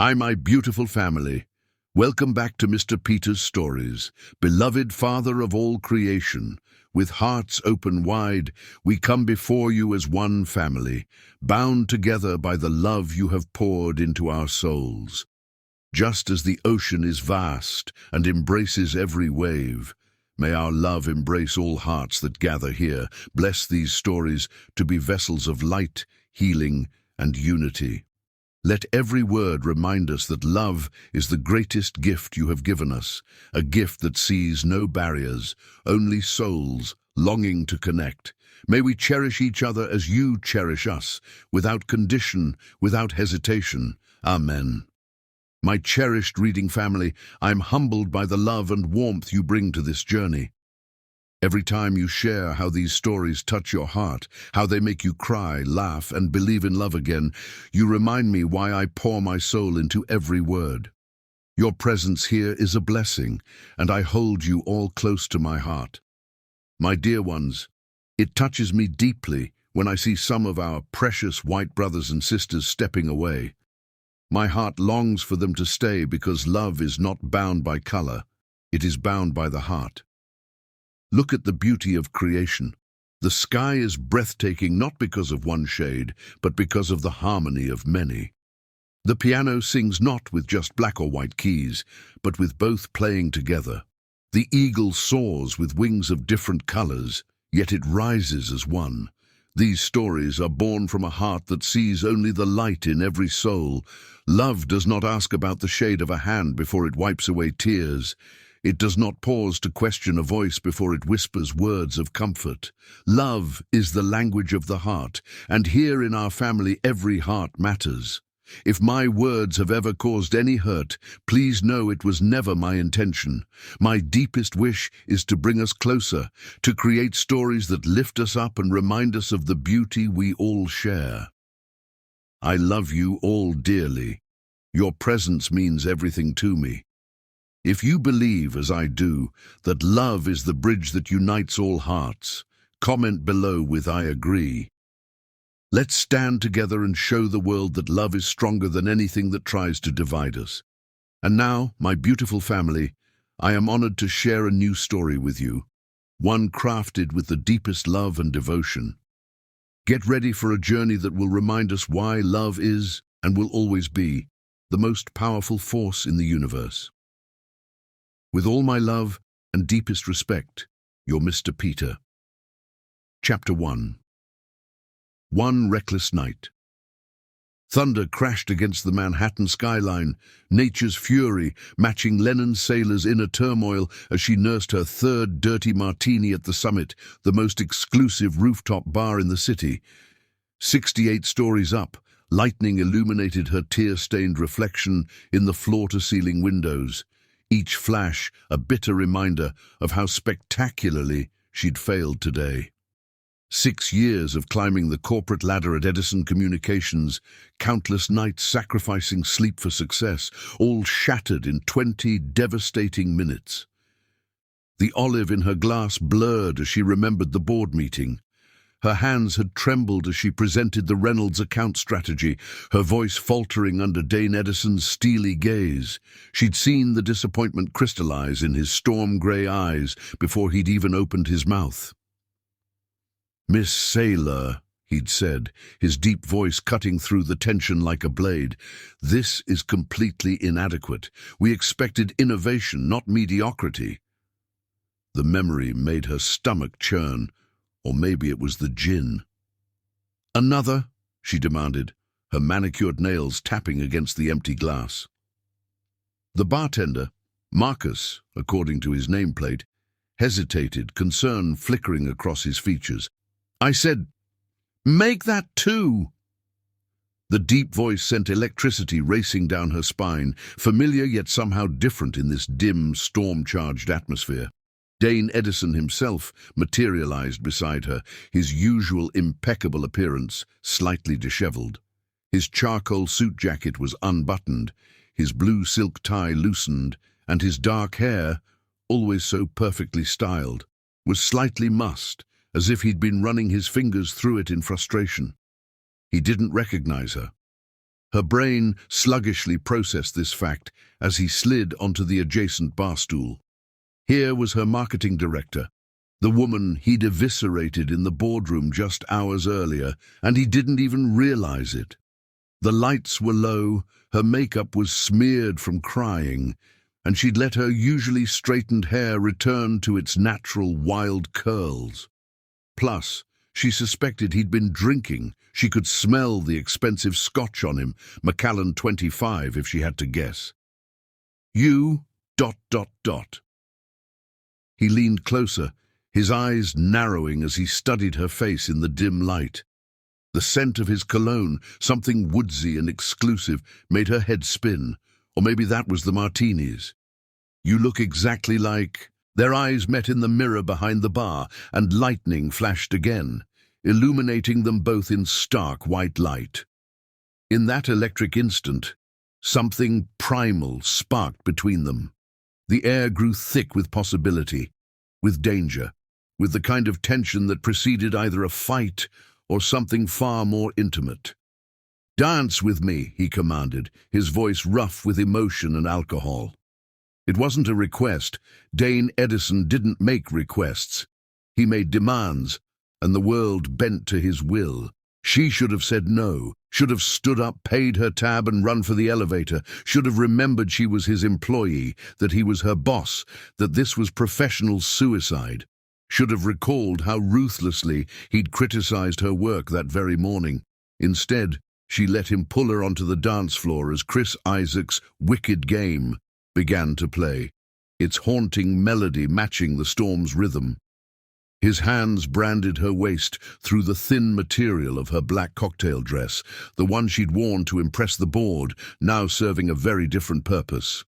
Hi, my beautiful family. Welcome back to Mr. Peter's Stories. Beloved Father of all creation, with hearts open wide, we come before you as one family, bound together by the love you have poured into our souls. Just as the ocean is vast and embraces every wave, may our love embrace all hearts that gather here. Bless these stories to be vessels of light, healing, and unity. Let every word remind us that love is the greatest gift you have given us, a gift that sees no barriers, only souls longing to connect. May we cherish each other as you cherish us, without condition, without hesitation. Amen. My cherished reading family, I am humbled by the love and warmth you bring to this journey. Every time you share how these stories touch your heart, how they make you cry, laugh, and believe in love again, you remind me why I pour my soul into every word. Your presence here is a blessing, and I hold you all close to my heart. My dear ones, it touches me deeply when I see some of our precious white brothers and sisters stepping away. My heart longs for them to stay because love is not bound by color, it is bound by the heart. Look at the beauty of creation. The sky is breathtaking not because of one shade, but because of the harmony of many. The piano sings not with just black or white keys, but with both playing together. The eagle soars with wings of different colors, yet it rises as one. These stories are born from a heart that sees only the light in every soul. Love does not ask about the shade of a hand before it wipes away tears. It does not pause to question a voice before it whispers words of comfort. Love is the language of the heart, and here in our family every heart matters. If my words have ever caused any hurt, please know it was never my intention. My deepest wish is to bring us closer, to create stories that lift us up and remind us of the beauty we all share. I love you all dearly. Your presence means everything to me. If you believe, as I do, that love is the bridge that unites all hearts, comment below with "I agree." Let's stand together and show the world that love is stronger than anything that tries to divide us. And now, my beautiful family, I am honored to share a new story with you, one crafted with the deepest love and devotion. Get ready for a journey that will remind us why love is, and will always be, the most powerful force in the universe. With all my love and deepest respect, your Mr. Peter. Chapter 1. One reckless night. Thunder crashed against the Manhattan skyline, nature's fury matching Lennon's sailor's inner turmoil as she nursed her third dirty martini at the summit, the most exclusive rooftop bar in the city. 68 stories up, lightning illuminated her tear-stained reflection in the floor-to-ceiling windows. Each flash a bitter reminder of how spectacularly she'd failed today. 6 years of climbing the corporate ladder at Edison Communications, countless nights sacrificing sleep for success, all shattered in 20 devastating minutes. The olive in her glass blurred as she remembered the board meeting. Her hands had trembled as she presented the Reynolds account strategy, her voice faltering under Dane Edison's steely gaze. She'd seen the disappointment crystallize in his storm-gray eyes before he'd even opened his mouth. "Miss Saylor," he'd said, his deep voice cutting through the tension like a blade, "this is completely inadequate. We expected innovation, not mediocrity." The memory made her stomach churn. Or maybe it was the gin. "Another?" she demanded, her manicured nails tapping against the empty glass. The bartender, Marcus, according to his nameplate, hesitated, concern flickering across his features. "I said, make that 2." The deep voice sent electricity racing down her spine, familiar yet somehow different in this dim, storm-charged atmosphere. Dane Edison himself materialized beside her, his usual impeccable appearance slightly disheveled. His charcoal suit jacket was unbuttoned, his blue silk tie loosened, and his dark hair, always so perfectly styled, was slightly mussed, as if he'd been running his fingers through it in frustration. He didn't recognize her. Her brain sluggishly processed this fact as he slid onto the adjacent bar stool. Here was her marketing director, the woman he'd eviscerated in the boardroom just hours earlier, and he didn't even realize it. The lights were low, her makeup was smeared from crying, and she'd let her usually straightened hair return to its natural wild curls. Plus, she suspected he'd been drinking. She could smell the expensive scotch on him, Macallan 25 if she had to guess. You... ... He leaned closer, his eyes narrowing as he studied her face in the dim light. The scent of his cologne, something woodsy and exclusive, made her head spin. Or maybe that was the martinis. You look exactly like... Their eyes met in the mirror behind the bar, and lightning flashed again, illuminating them both in stark white light. In that electric instant, something primal sparked between them. The air grew thick with possibility, with danger, with the kind of tension that preceded either a fight or something far more intimate. "Dance with me," he commanded, his voice rough with emotion and alcohol. It wasn't a request. Dane Edison didn't make requests. He made demands, and the world bent to his will. She should have said no, should have stood up, paid her tab and run for the elevator, should have remembered she was his employee, that he was her boss, that this was professional suicide, should have recalled how ruthlessly he'd criticized her work that very morning. Instead, she let him pull her onto the dance floor as Chris Isaac's Wicked Game began to play, its haunting melody matching the storm's rhythm. His hands branded her waist through the thin material of her black cocktail dress, the one she'd worn to impress the board, now serving a very different purpose.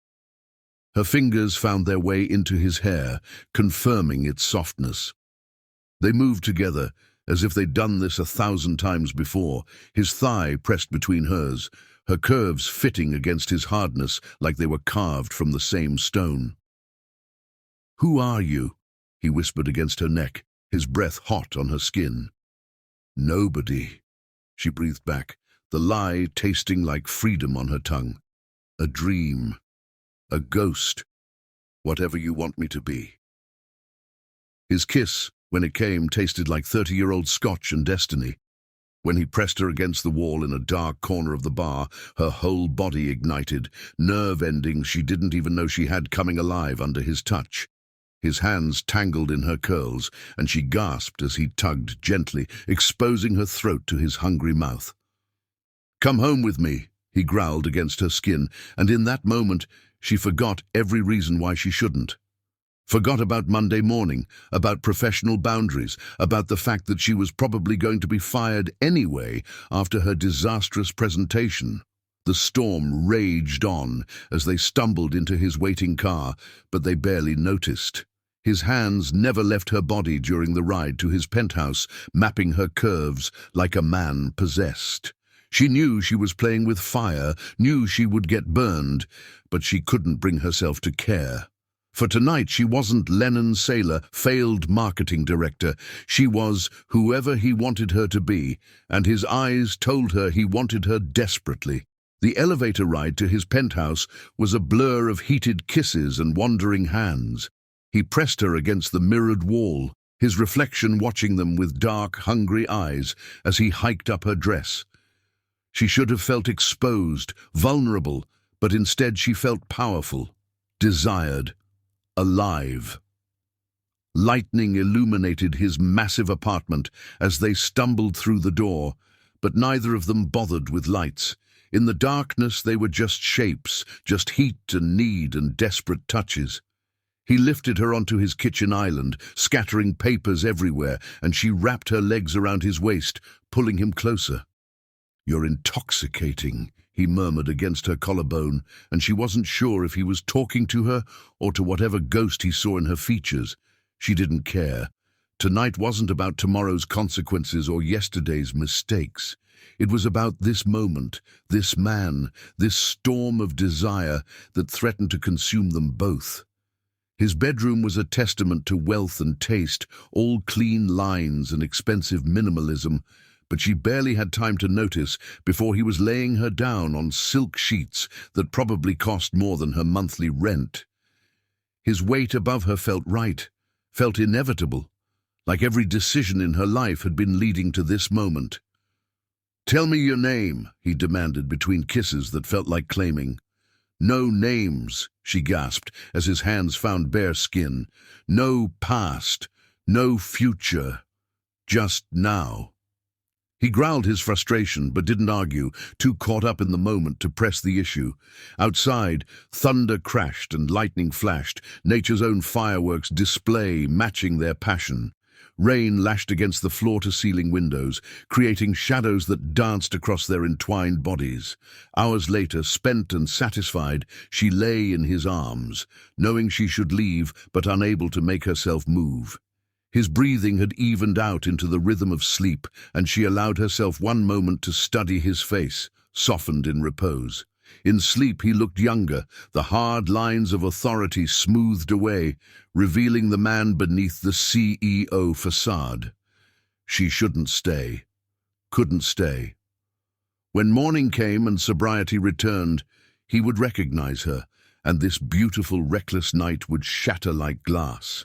Her fingers found their way into his hair, confirming its softness. They moved together, as if they'd done this 1,000 times before, his thigh pressed between hers, her curves fitting against his hardness like they were carved from the same stone. "Who are you?" he whispered against her neck, his breath hot on her skin. "Nobody," she breathed back, the lie tasting like freedom on her tongue. "A dream. A ghost. Whatever you want me to be." His kiss, when it came, tasted like 30-year-old scotch and destiny. When he pressed her against the wall in a dark corner of the bar, her whole body ignited, nerve endings she didn't even know she had coming alive under his touch. His hands tangled in her curls, and she gasped as he tugged gently, exposing her throat to his hungry mouth. "Come home with me," he growled against her skin, and in that moment she forgot every reason why she shouldn't. Forgot about Monday morning, about professional boundaries, about the fact that she was probably going to be fired anyway after her disastrous presentation. The storm raged on as they stumbled into his waiting car, but they barely noticed. His hands never left her body during the ride to his penthouse, mapping her curves like a man possessed. She knew she was playing with fire, knew she would get burned, but she couldn't bring herself to care. For tonight she wasn't Lennon Saylor, failed marketing director. She was whoever he wanted her to be, and his eyes told her he wanted her desperately. The elevator ride to his penthouse was a blur of heated kisses and wandering hands. He pressed her against the mirrored wall, his reflection watching them with dark, hungry eyes as he hiked up her dress. She should have felt exposed, vulnerable, but instead she felt powerful, desired, alive. Lightning illuminated his massive apartment as they stumbled through the door, but neither of them bothered with lights. In the darkness they were just shapes, just heat and need and desperate touches. He lifted her onto his kitchen island, scattering papers everywhere, and she wrapped her legs around his waist, pulling him closer. "You're intoxicating," he murmured against her collarbone, and she wasn't sure if he was talking to her or to whatever ghost he saw in her features. She didn't care. Tonight wasn't about tomorrow's consequences or yesterday's mistakes. It was about this moment, this man, this storm of desire that threatened to consume them both. His bedroom was a testament to wealth and taste, all clean lines and expensive minimalism, but she barely had time to notice before he was laying her down on silk sheets that probably cost more than her monthly rent. His weight above her felt right, felt inevitable, like every decision in her life had been leading to this moment. "Tell me your name," he demanded between kisses that felt like claiming. "No names," she gasped as his hands found bare skin. "No past, no future, just now." He growled his frustration but didn't argue, too caught up in the moment to press the issue. Outside, thunder crashed and lightning flashed, nature's own fireworks display matching their passion. Rain lashed against the floor-to-ceiling windows, creating shadows that danced across their entwined bodies. Hours later, spent and satisfied, she lay in his arms, knowing she should leave but unable to make herself move. His breathing had evened out into the rhythm of sleep, and she allowed herself one moment to study his face, softened in repose. In sleep he looked younger, the hard lines of authority smoothed away, revealing the man beneath the CEO facade. She shouldn't stay, couldn't stay. When morning came and sobriety returned, he would recognize her, and this beautiful, reckless night would shatter like glass.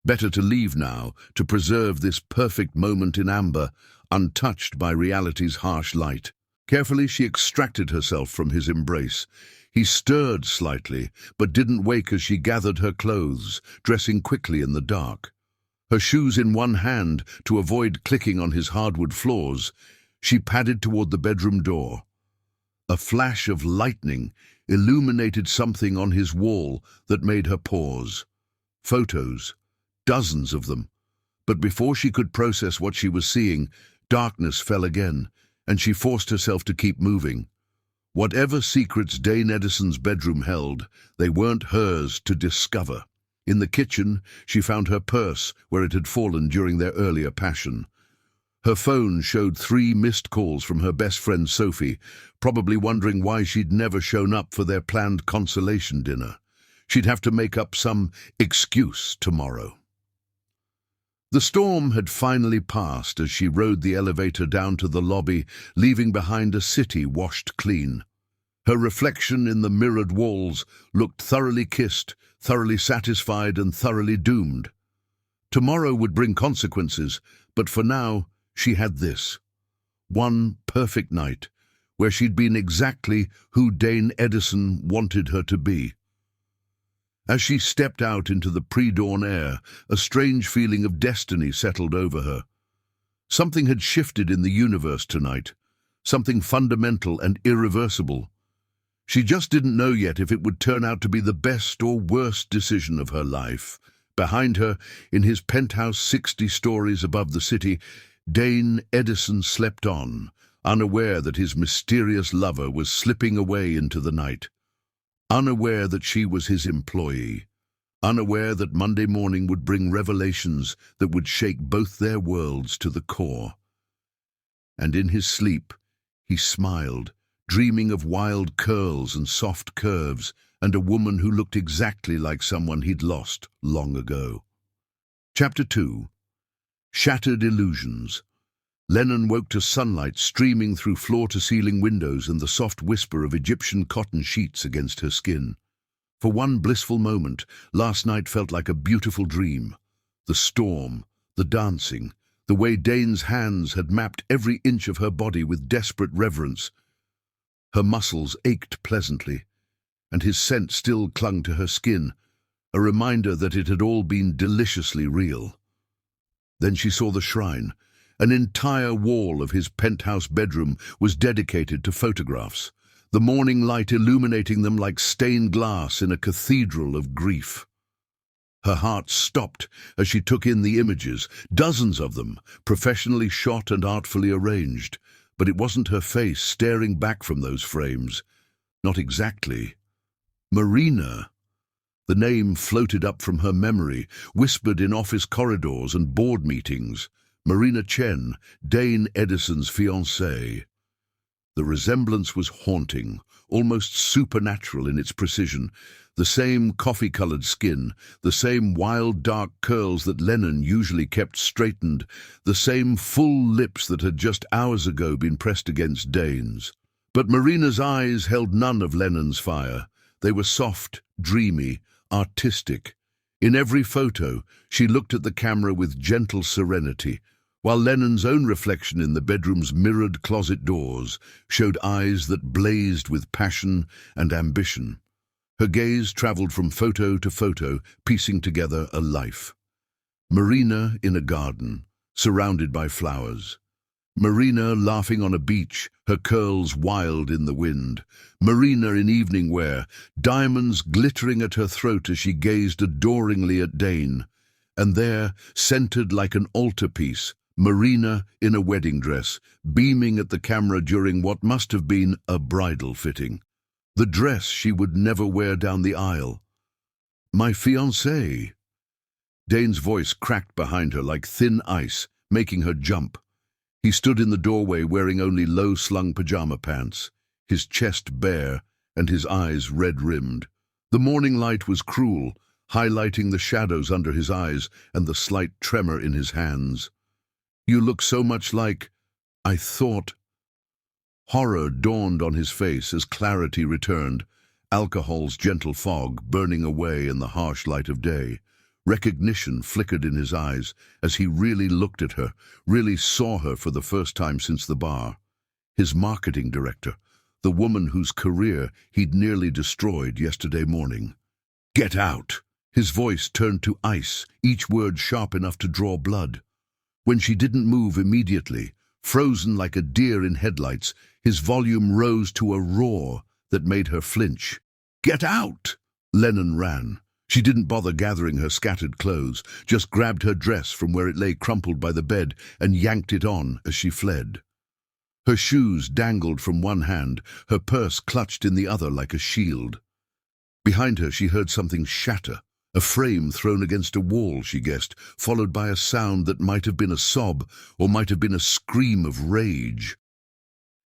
Better to leave now, to preserve this perfect moment in amber, untouched by reality's harsh light. Carefully she extracted herself from his embrace. He stirred slightly, but didn't wake as she gathered her clothes, dressing quickly in the dark. Her shoes in one hand to avoid clicking on his hardwood floors, she padded toward the bedroom door. A flash of lightning illuminated something on his wall that made her pause. Photos. Dozens of them. But before she could process what she was seeing, darkness fell again, and she forced herself to keep moving. Whatever secrets Dane Edison's bedroom held, they weren't hers to discover. In the kitchen, she found her purse where it had fallen during their earlier passion. Her phone showed 3 missed calls from her best friend Sophie, probably wondering why she'd never shown up for their planned consolation dinner. She'd have to make up some excuse tomorrow. The storm had finally passed as she rode the elevator down to the lobby, leaving behind a city washed clean. Her reflection in the mirrored walls looked thoroughly kissed, thoroughly satisfied, and thoroughly doomed. Tomorrow would bring consequences, but for now she had this. One perfect night, where she'd been exactly who Dane Edison wanted her to be. As she stepped out into the pre-dawn air, a strange feeling of destiny settled over her. Something had shifted in the universe tonight, something fundamental and irreversible. She just didn't know yet if it would turn out to be the best or worst decision of her life. Behind her, in his penthouse 60 stories above the city, Dane Edison slept on, unaware that his mysterious lover was slipping away into the night. Unaware that she was his employee, unaware that Monday morning would bring revelations that would shake both their worlds to the core. And in his sleep, he smiled, dreaming of wild curls and soft curves, and a woman who looked exactly like someone he'd lost long ago. Chapter 2. Shattered Illusions. Lennon woke to sunlight streaming through floor-to-ceiling windows and the soft whisper of Egyptian cotton sheets against her skin. For one blissful moment, last night felt like a beautiful dream. The storm, the dancing, the way Dane's hands had mapped every inch of her body with desperate reverence. Her muscles ached pleasantly, and his scent still clung to her skin, a reminder that it had all been deliciously real. Then she saw the shrine. An entire wall of his penthouse bedroom was dedicated to photographs, the morning light illuminating them like stained glass in a cathedral of grief. Her heart stopped as she took in the images, dozens of them, professionally shot and artfully arranged. But it wasn't her face staring back from those frames. Not exactly. Marina. The name floated up from her memory, whispered in office corridors and board meetings. Marina Chen, Dane Edison's fiancée. The resemblance was haunting, almost supernatural in its precision. The same coffee-colored skin, the same wild dark curls that Lennon usually kept straightened, the same full lips that had just hours ago been pressed against Dane's. But Marina's eyes held none of Lennon's fire. They were soft, dreamy, artistic. In every photo, she looked at the camera with gentle serenity, while Lennon's own reflection in the bedroom's mirrored closet doors showed eyes that blazed with passion and ambition. Her gaze traveled from photo to photo, piecing together a life. Marina in a garden, surrounded by flowers. Marina laughing on a beach, her curls wild in the wind. Marina in evening wear, diamonds glittering at her throat as she gazed adoringly at Dane. And there, centered like an altarpiece, Marina in a wedding dress, beaming at the camera during what must have been a bridal fitting. The dress she would never wear down the aisle. "My fiancé." Dane's voice cracked behind her like thin ice, making her jump. He stood in the doorway wearing only low-slung pajama pants, his chest bare and his eyes red-rimmed. The morning light was cruel, highlighting the shadows under his eyes and the slight tremor in his hands. "You look so much like I thought." Horror dawned on his face as clarity returned, alcohol's gentle fog burning away in the harsh light of day. Recognition flickered in his eyes as he really looked at her, really saw her for the first time since the bar. His marketing director, the woman whose career he'd nearly destroyed yesterday morning. "Get out!" His voice turned to ice, each word sharp enough to draw blood. When she didn't move immediately, frozen like a deer in headlights, his volume rose to a roar that made her flinch. "Get out!" Lennon ran. She didn't bother gathering her scattered clothes, just grabbed her dress from where it lay crumpled by the bed and yanked it on as she fled. Her shoes dangled from one hand, her purse clutched in the other like a shield. Behind her she heard something shatter, a frame thrown against a wall, she guessed, followed by a sound that might have been a sob or might have been a scream of rage.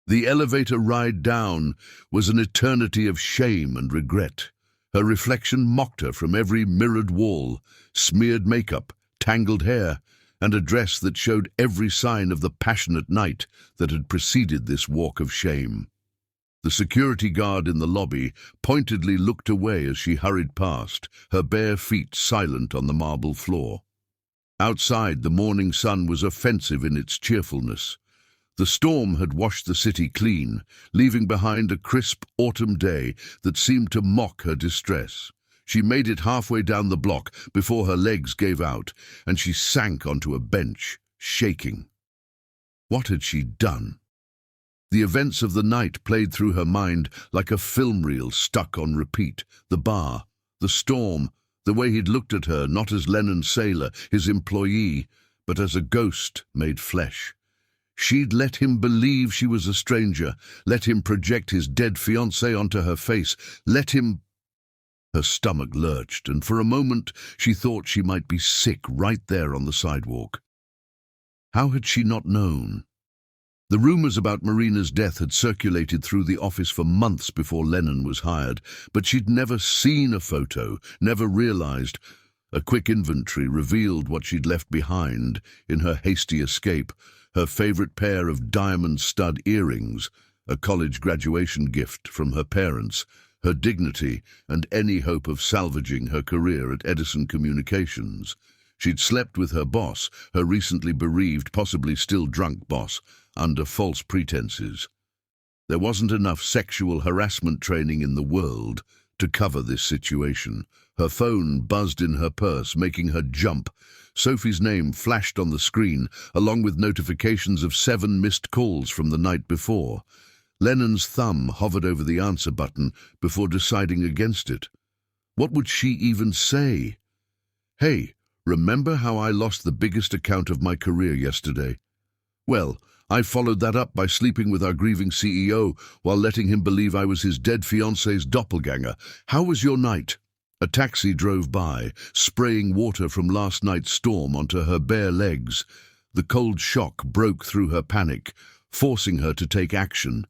The elevator ride down was an eternity of shame and regret. Her reflection mocked her from every mirrored wall, smeared makeup, tangled hair, and a dress that showed every sign of the passionate night that had preceded this walk of shame. The security guard in the lobby pointedly looked away as she hurried past, her bare feet silent on the marble floor. Outside, the morning sun was offensive in its cheerfulness. The storm had washed the city clean, leaving behind a crisp autumn day that seemed to mock her distress. She made it halfway down the block before her legs gave out, and she sank onto a bench, shaking. What had she done? The events of the night played through her mind like a film reel stuck on repeat. The bar, the storm, the way he'd looked at her, not as Lennon Sailor, his employee, but as a ghost made flesh. She'd let him believe she was a stranger, let him project his dead fiancé onto her face, let him... Her stomach lurched, and for a moment she thought she might be sick right there on the sidewalk. How had she not known? The rumors about Marina's death had circulated through the office for months before Lennon was hired, but she'd never seen a photo, never realized. A quick inventory revealed what she'd left behind in her hasty escape: her favorite pair of diamond stud earrings, a college graduation gift from her parents, her dignity, and any hope of salvaging her career at Edison Communications. She'd slept with her boss, her recently bereaved, possibly still drunk boss, under false pretenses. There wasn't enough sexual harassment training in the world to cover this situation. Her phone buzzed in her purse, making her jump. Sophie's name flashed on the screen, along with notifications of 7 missed calls from the night before. Lennon's thumb hovered over the answer button before deciding against it. What would she even say? "Hey, remember how I lost the biggest account of my career yesterday? Well, I followed that up by sleeping with our grieving CEO while letting him believe I was his dead fiancé's doppelganger. How was your night?" A taxi drove by, spraying water from last night's storm onto her bare legs. The cold shock broke through her panic, forcing her to take action.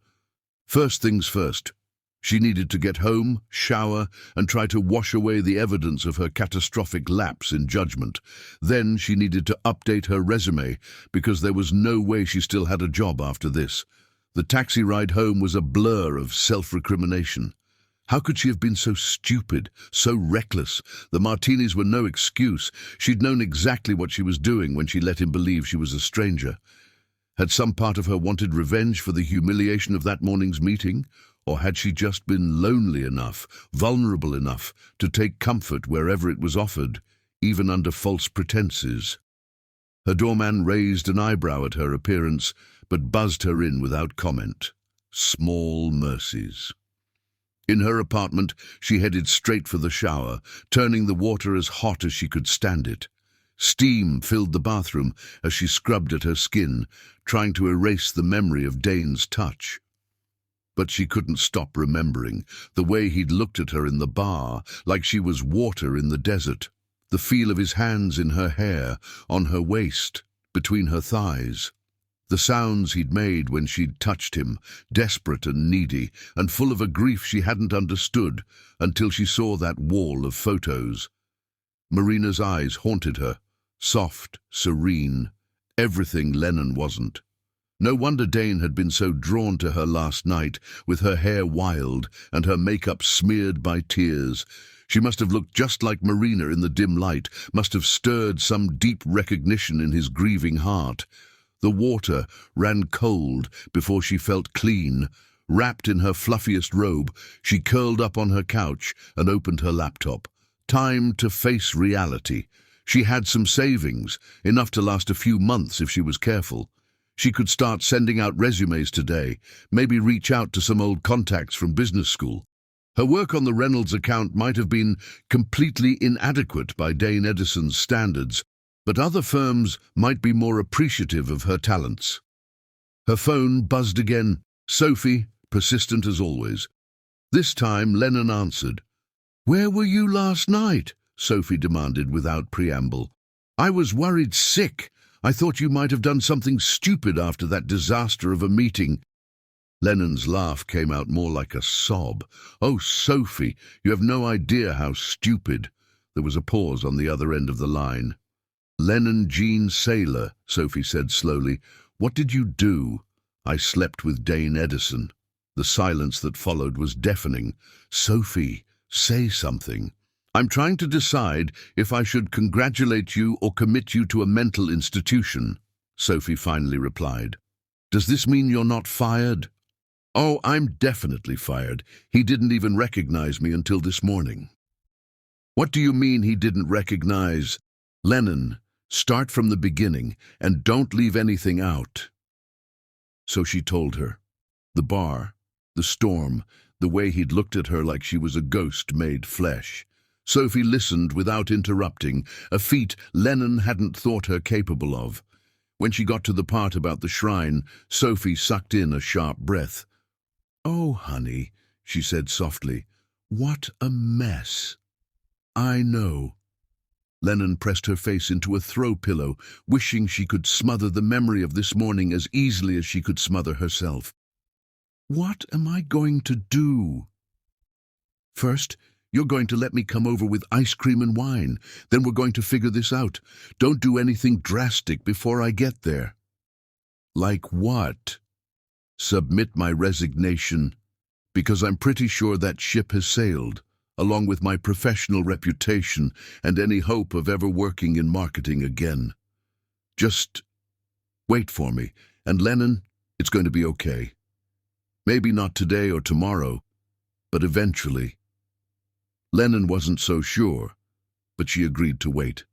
First things first. She needed to get home, shower, and try to wash away the evidence of her catastrophic lapse in judgment. Then she needed to update her resume, because there was no way she still had a job after this. The taxi ride home was a blur of self-recrimination. How could she have been so stupid, so reckless? The martinis were no excuse. She'd known exactly what she was doing when she let him believe she was a stranger. Had some part of her wanted revenge for the humiliation of that morning's meeting? Or had she just been lonely enough, vulnerable enough, to take comfort wherever it was offered, even under false pretenses? Her doorman raised an eyebrow at her appearance, but buzzed her in without comment. Small mercies. In her apartment, she headed straight for the shower, turning the water as hot as she could stand it. Steam filled the bathroom as she scrubbed at her skin, trying to erase the memory of Dane's touch. But she couldn't stop remembering the way he'd looked at her in the bar, like she was water in the desert, the feel of his hands in her hair, on her waist, between her thighs, the sounds he'd made when she'd touched him, desperate and needy, and full of a grief she hadn't understood until she saw that wall of photos. Marina's eyes haunted her, soft, serene, everything Lennon wasn't. No wonder Dane had been so drawn to her last night, with her hair wild and her makeup smeared by tears. She must have looked just like Marina in the dim light, must have stirred some deep recognition in his grieving heart. The water ran cold before she felt clean. Wrapped in her fluffiest robe, she curled up on her couch and opened her laptop. Time to face reality. She had some savings, enough to last a few months if she was careful. She could start sending out resumes today, maybe reach out to some old contacts from business school. Her work on the Reynolds account might have been completely inadequate by Dane Edison's standards, but other firms might be more appreciative of her talents. Her phone buzzed again. Sophie, persistent as always. This time Lennon answered. "Where were you last night?" Sophie demanded without preamble. "I was worried sick. I thought you might have done something stupid after that disaster of a meeting." Lennon's laugh came out more like a sob. "Oh, Sophie, you have no idea how stupid." There was a pause on the other end of the line. "Lennon Jean Saylor," Sophie said slowly. "What did you do?" "I slept with Dane Edison." The silence that followed was deafening. "Sophie, say something." "I'm trying to decide if I should congratulate you or commit you to a mental institution," Sophie finally replied. "Does this mean you're not fired?" "Oh, I'm definitely fired. He didn't even recognize me until this morning." "What do you mean he didn't recognize?" "Lennon, start from the beginning and don't leave anything out." So she told her. The bar, the storm, the way he'd looked at her like she was a ghost made flesh. Sophie listened without interrupting, a feat Lennon hadn't thought her capable of. When she got to the part about the shrine, Sophie sucked in a sharp breath. "Oh, honey," she said softly, "what a mess." "I know." Lennon pressed her face into a throw pillow, wishing she could smother the memory of this morning as easily as she could smother herself. "What am I going to do?" "First, you're going to let me come over with ice cream and wine. Then we're going to figure this out. Don't do anything drastic before I get there." "Like what?" "Submit my resignation, because I'm pretty sure that ship has sailed, along with my professional reputation and any hope of ever working in marketing again. Just wait for me, and Lennon, it's going to be okay. Maybe not today or tomorrow, but eventually." Lennon wasn't so sure, but she agreed to wait.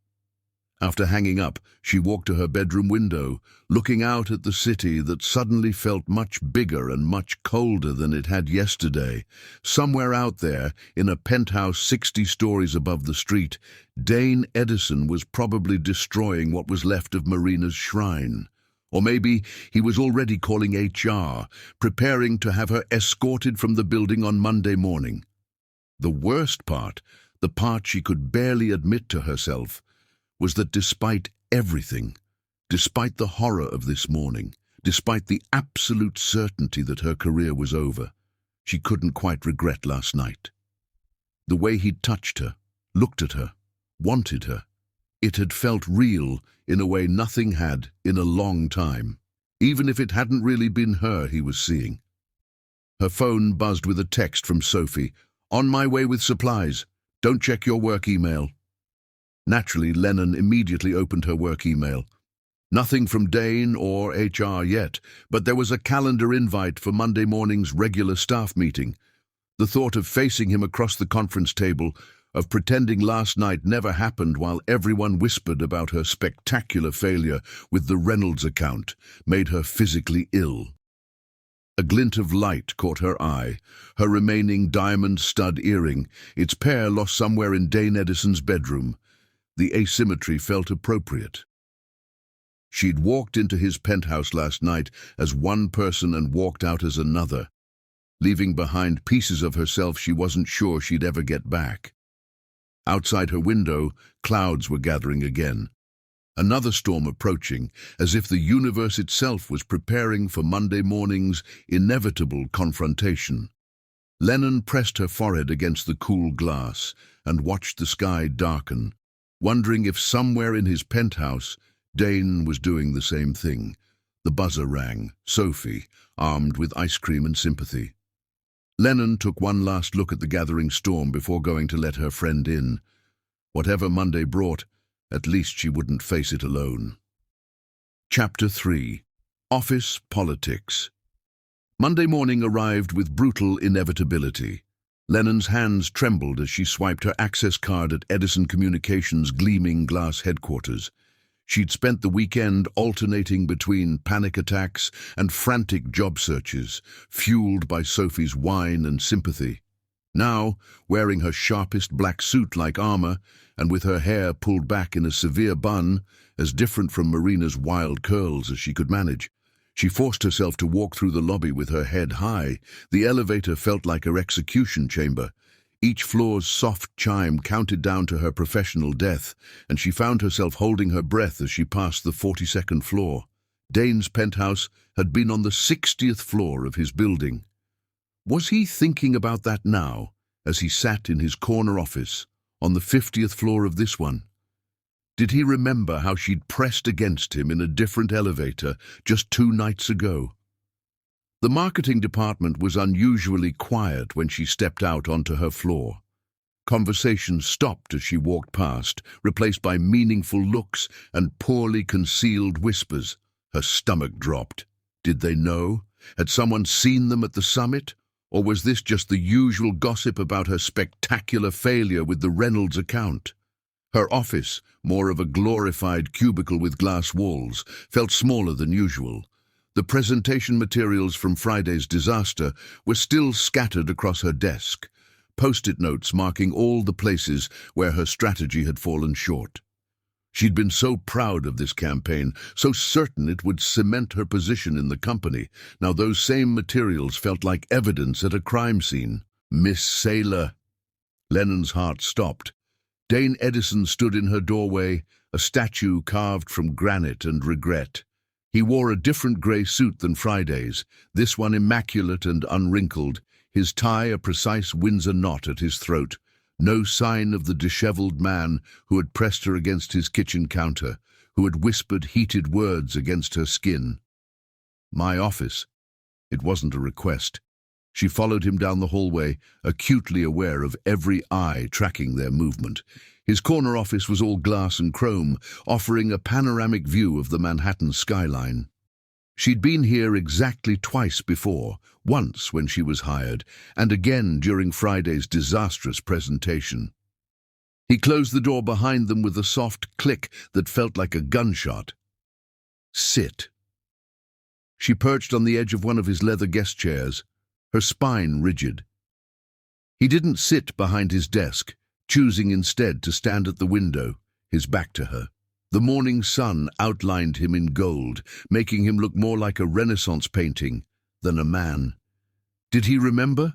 After hanging up, she walked to her bedroom window, looking out at the city that suddenly felt much bigger and much colder than it had yesterday. Somewhere out there, in a penthouse 60 stories above the street, Dane Edison was probably destroying what was left of Marina's shrine. Or maybe he was already calling HR, preparing to have her escorted from the building on Monday morning. The worst part, the part she could barely admit to herself, was that despite everything, despite the horror of this morning, Despite the absolute certainty that her career was over, she couldn't quite regret last night. The way he'd touched her, looked at her, wanted her, it had felt real in a way nothing had in a long time, even if it hadn't really been her he was seeing. Her phone buzzed with a text from Sophie. "On my way with supplies. Don't check your work email." Naturally, Lennon immediately opened her work email. Nothing from Dane or HR yet, but there was a calendar invite for Monday morning's regular staff meeting. The thought of facing him across the conference table, of pretending last night never happened while everyone whispered about her spectacular failure with the Reynolds account, made her physically ill. A glint of light caught her eye, her remaining diamond stud earring, its pair lost somewhere in Dane Edison's bedroom. The asymmetry felt appropriate. She'd walked into his penthouse last night as one person and walked out as another, leaving behind pieces of herself she wasn't sure she'd ever get back. Outside her window, clouds were gathering again. Another storm approaching, as if the universe itself was preparing for Monday morning's inevitable confrontation. Lennon pressed her forehead against the cool glass and watched the sky darken, wondering if somewhere in his penthouse, Dane was doing the same thing. The buzzer rang, Sophie, armed with ice cream and sympathy. Lennon took one last look at the gathering storm before going to let her friend in. Whatever Monday brought, at least she wouldn't face it alone. Chapter 3. Office Politics. Monday morning arrived with brutal inevitability. Lennon's hands trembled as she swiped her access card at Edison Communications' gleaming glass headquarters. She'd spent the weekend alternating between panic attacks and frantic job searches, fueled by Sophie's wine and sympathy. Now, wearing her sharpest black suit like armor, and with her hair pulled back in a severe bun, as different from Marina's wild curls as she could manage, she forced herself to walk through the lobby with her head high. The elevator felt like her execution chamber. Each floor's soft chime counted down to her professional death, and she found herself holding her breath as she passed the 42nd floor. Dane's penthouse had been on the 60th floor of his building. Was he thinking about that now, as he sat in his corner office, on the 50th floor of this one? Did he remember how she'd pressed against him in a different elevator just 2 nights ago? The marketing department was unusually quiet when she stepped out onto her floor. Conversation stopped as she walked past, replaced by meaningful looks and poorly concealed whispers. Her stomach dropped. Did they know? Had someone seen them at the summit? Or was this just the usual gossip about her spectacular failure with the Reynolds account? Her office, more of a glorified cubicle with glass walls, felt smaller than usual. The presentation materials from Friday's disaster were still scattered across her desk, post-it notes marking all the places where her strategy had fallen short. She'd been so proud of this campaign, so certain it would cement her position in the company. Now those same materials felt like evidence at a crime scene. Miss Saylor. Lennon's heart stopped. Dane Edison stood in her doorway, a statue carved from granite and regret. He wore a different grey suit than Friday's, this one immaculate and unwrinkled, his tie a precise Windsor knot at his throat. No sign of the disheveled man who had pressed her against his kitchen counter, who had whispered heated words against her skin. "My office." It wasn't a request. She followed him down the hallway, acutely aware of every eye tracking their movement. His corner office was all glass and chrome, offering a panoramic view of the Manhattan skyline. She'd been here exactly twice before, once when she was hired, and again during Friday's disastrous presentation. He closed the door behind them with a soft click that felt like a gunshot. "Sit." She perched on the edge of one of his leather guest chairs, her spine rigid. He didn't sit behind his desk, choosing instead to stand at the window, his back to her. The morning sun outlined him in gold, making him look more like a Renaissance painting than a man. Did he remember?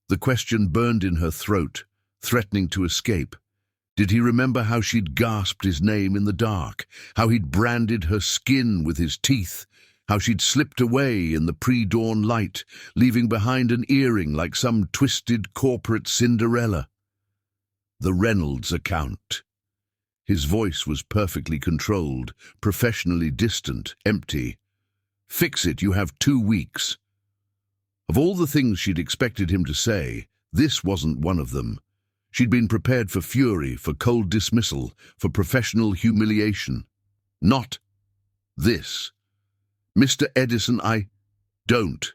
The question burned in her throat, threatening to escape. Did he remember how she'd gasped his name in the dark, how he'd branded her skin with his teeth? how she'd slipped away in the pre-dawn light, leaving behind an earring like some twisted corporate Cinderella. The Reynolds account. His voice was perfectly controlled, professionally distant, empty. Fix it, you have 2 weeks. Of all the things she'd expected him to say, this wasn't one of them. She'd been prepared for fury, for cold dismissal, for professional humiliation. Not this. Mr. Edison, I don't.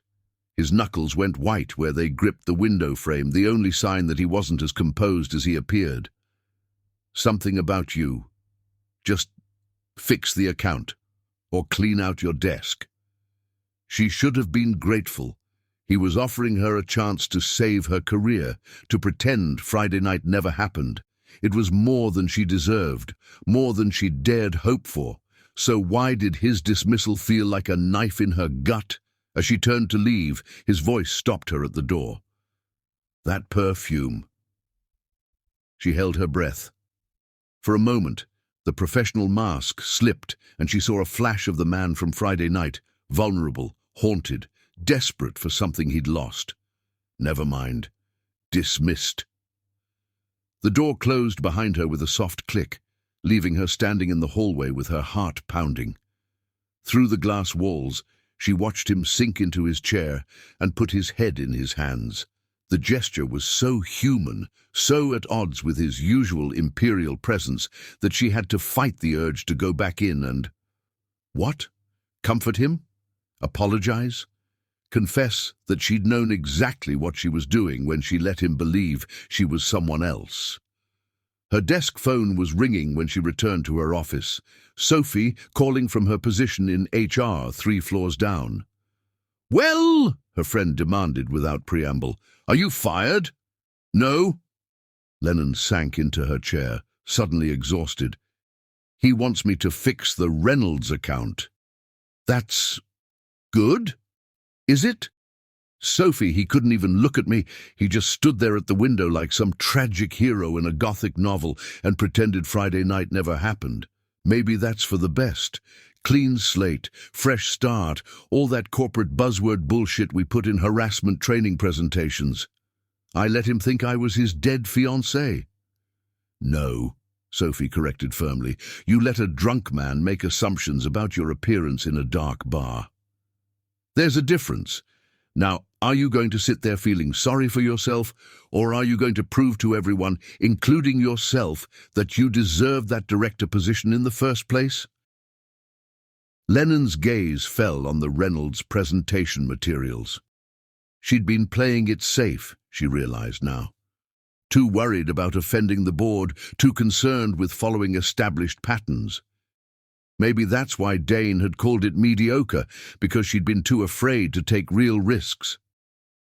His knuckles went white where they gripped the window frame, the only sign that he wasn't as composed as he appeared. Something about you. Just fix the account, or clean out your desk. She should have been grateful. He was offering her a chance to save her career, to pretend Friday night never happened. It was more than she deserved, more than she dared hope for. So why did his dismissal feel like a knife in her gut? As she turned to leave, his voice stopped her at the door. That perfume. She held her breath. For a moment, the professional mask slipped, and she saw a flash of the man from Friday night, vulnerable, haunted, desperate for something he'd lost. Never mind. Dismissed. The door closed behind her with a soft click, leaving her standing in the hallway with her heart pounding. Through the glass walls, she watched him sink into his chair and put his head in his hands. The gesture was so human, so at odds with his usual imperial presence, that she had to fight the urge to go back in and... What? Comfort him? Apologize? Confess that she'd known exactly what she was doing when she let him believe she was someone else. Her desk phone was ringing when she returned to her office. Sophie calling from her position in HR 3 floors down. "Well," her friend demanded without preamble, "are you fired?" "No." Lennon sank into her chair, suddenly exhausted. "He wants me to fix the Reynolds account." "That's good? Is it?" "Sophie, he couldn't even look at me. He just stood there at the window like some tragic hero in a gothic novel and pretended Friday night never happened. Maybe that's for the best. Clean slate, fresh start, all that corporate buzzword bullshit we put in harassment training presentations. I let him think I was his dead fiancé." "No," Sophie corrected firmly. "You let a drunk man make assumptions about your appearance in a dark bar. There's a difference. Now, are you going to sit there feeling sorry for yourself, or are you going to prove to everyone, including yourself, that you deserve that director position in the first place?" Lennon's gaze fell on the Reynolds presentation materials. She'd been playing it safe, she realized now. Too worried about offending the board, too concerned with following established patterns. Maybe that's why Dane had called it mediocre, because she'd been too afraid to take real risks.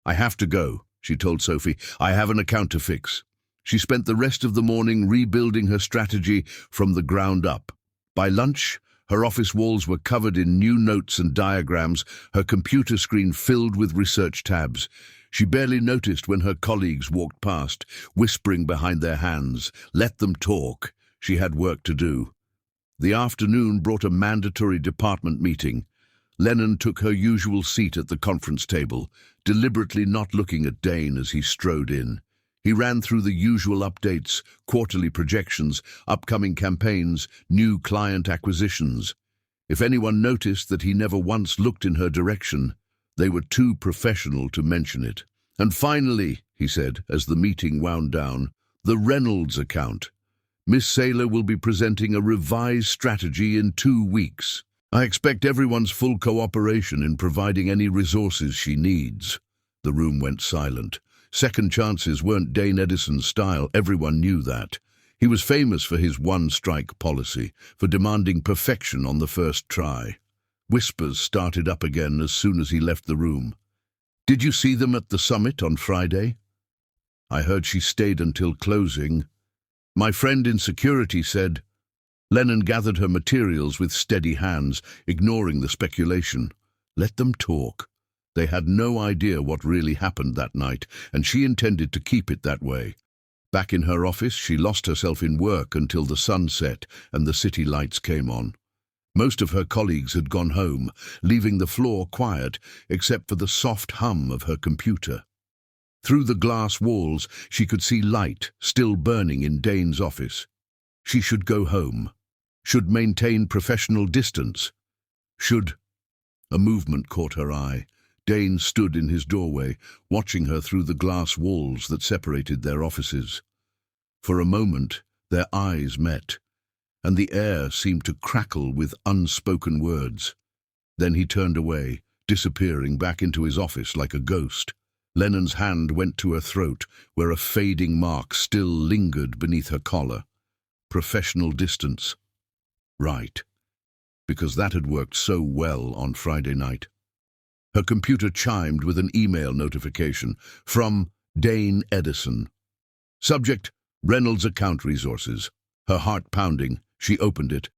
"I have to go," she told Sophie. "I have an account to fix." She spent the rest of the morning rebuilding her strategy from the ground up. By lunch, her office walls were covered in new notes and diagrams, her computer screen filled with research tabs. She barely noticed when her colleagues walked past, whispering behind their hands. Let them talk. She had work to do. The afternoon brought a mandatory department meeting. Lennon took her usual seat at the conference table, deliberately not looking at Dane as he strode in. He ran through the usual updates, quarterly projections, upcoming campaigns, new client acquisitions. If anyone noticed that he never once looked in her direction, they were too professional to mention it. "And finally," he said, as the meeting wound down, "the Reynolds account. Miss Saylor will be presenting a revised strategy in 2 weeks. I expect everyone's full cooperation in providing any resources she needs." The room went silent. Second chances weren't Dane Edison's style, everyone knew that. He was famous for his one-strike policy, for demanding perfection on the first try. Whispers started up again as soon as he left the room. "Did you see them at the summit on Friday?" "I heard she stayed until closing. My friend in security said..." Lennon gathered her materials with steady hands, ignoring the speculation. Let them talk. They had no idea what really happened that night, and she intended to keep it that way. Back in her office, she lost herself in work until the sun set and the city lights came on. Most of her colleagues had gone home, leaving the floor quiet except for the soft hum of her computer. Through the glass walls, she could see light still burning in Dane's office. She should go home, should maintain professional distance, should... A movement caught her eye. Dane stood in his doorway, watching her through the glass walls that separated their offices. For a moment, their eyes met, and the air seemed to crackle with unspoken words. Then he turned away, disappearing back into his office like a ghost. Lennon's hand went to her throat, where a fading mark still lingered beneath her collar. Professional distance. Right. Because that had worked so well on Friday night. Her computer chimed with an email notification from Dane Edison. Subject, Reynolds Account Resources. Her heart pounding, she opened it.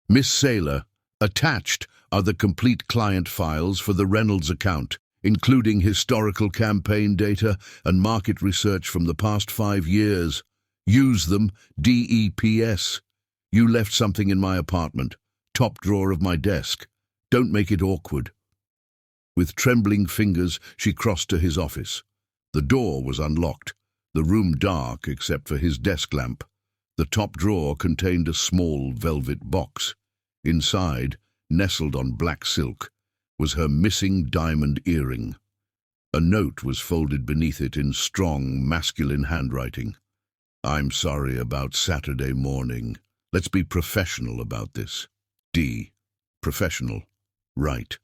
Miss Saylor, attached are the complete client files for the Reynolds account, including historical campaign data and market research from the past 5 years. Use them, DEPS. You left something in my apartment, top drawer of my desk. Don't make it awkward. With trembling fingers, she crossed to his office. The door was unlocked, the room dark except for his desk lamp. The top drawer contained a small velvet box. Inside, nestled on black silk, was her missing diamond earring. A note was folded beneath it in strong, masculine handwriting. I'm sorry about Saturday morning. Let's be professional about this. D. Professional. Right.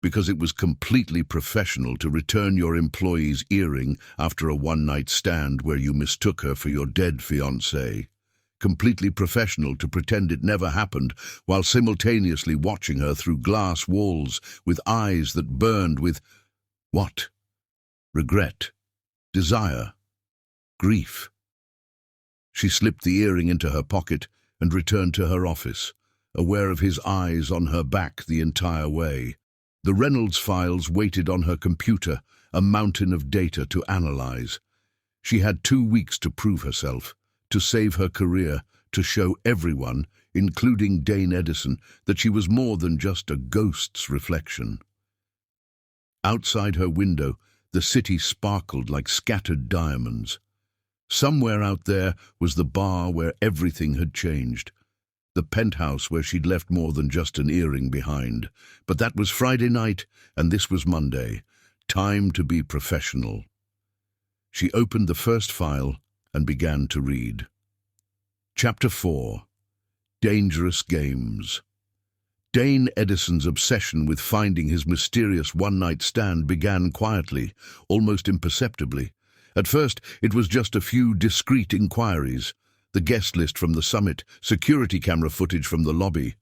Because it was completely professional to return your employee's earring after a one-night stand where you mistook her for your dead fiancé. Completely professional to pretend it never happened while simultaneously watching her through glass walls with eyes that burned with... what? Regret. Desire. Grief. She slipped the earring into her pocket and returned to her office, aware of his eyes on her back the entire way. The Reynolds files waited on her computer, a mountain of data to analyze. She had 2 weeks to prove herself, to save her career, to show everyone, including Dane Edison, that she was more than just a ghost's reflection. Outside her window, the city sparkled like scattered diamonds. Somewhere out there was the bar where everything had changed. The penthouse where she'd left more than just an earring behind. But that was Friday night, and this was Monday. Time to be professional. She opened the first file and began to read. Chapter 4. Dangerous Games. Dane Edison's obsession with finding his mysterious one-night stand began quietly, almost imperceptibly. At first, it was just a few discreet inquiries. The guest list from the summit, security camera footage from the lobby.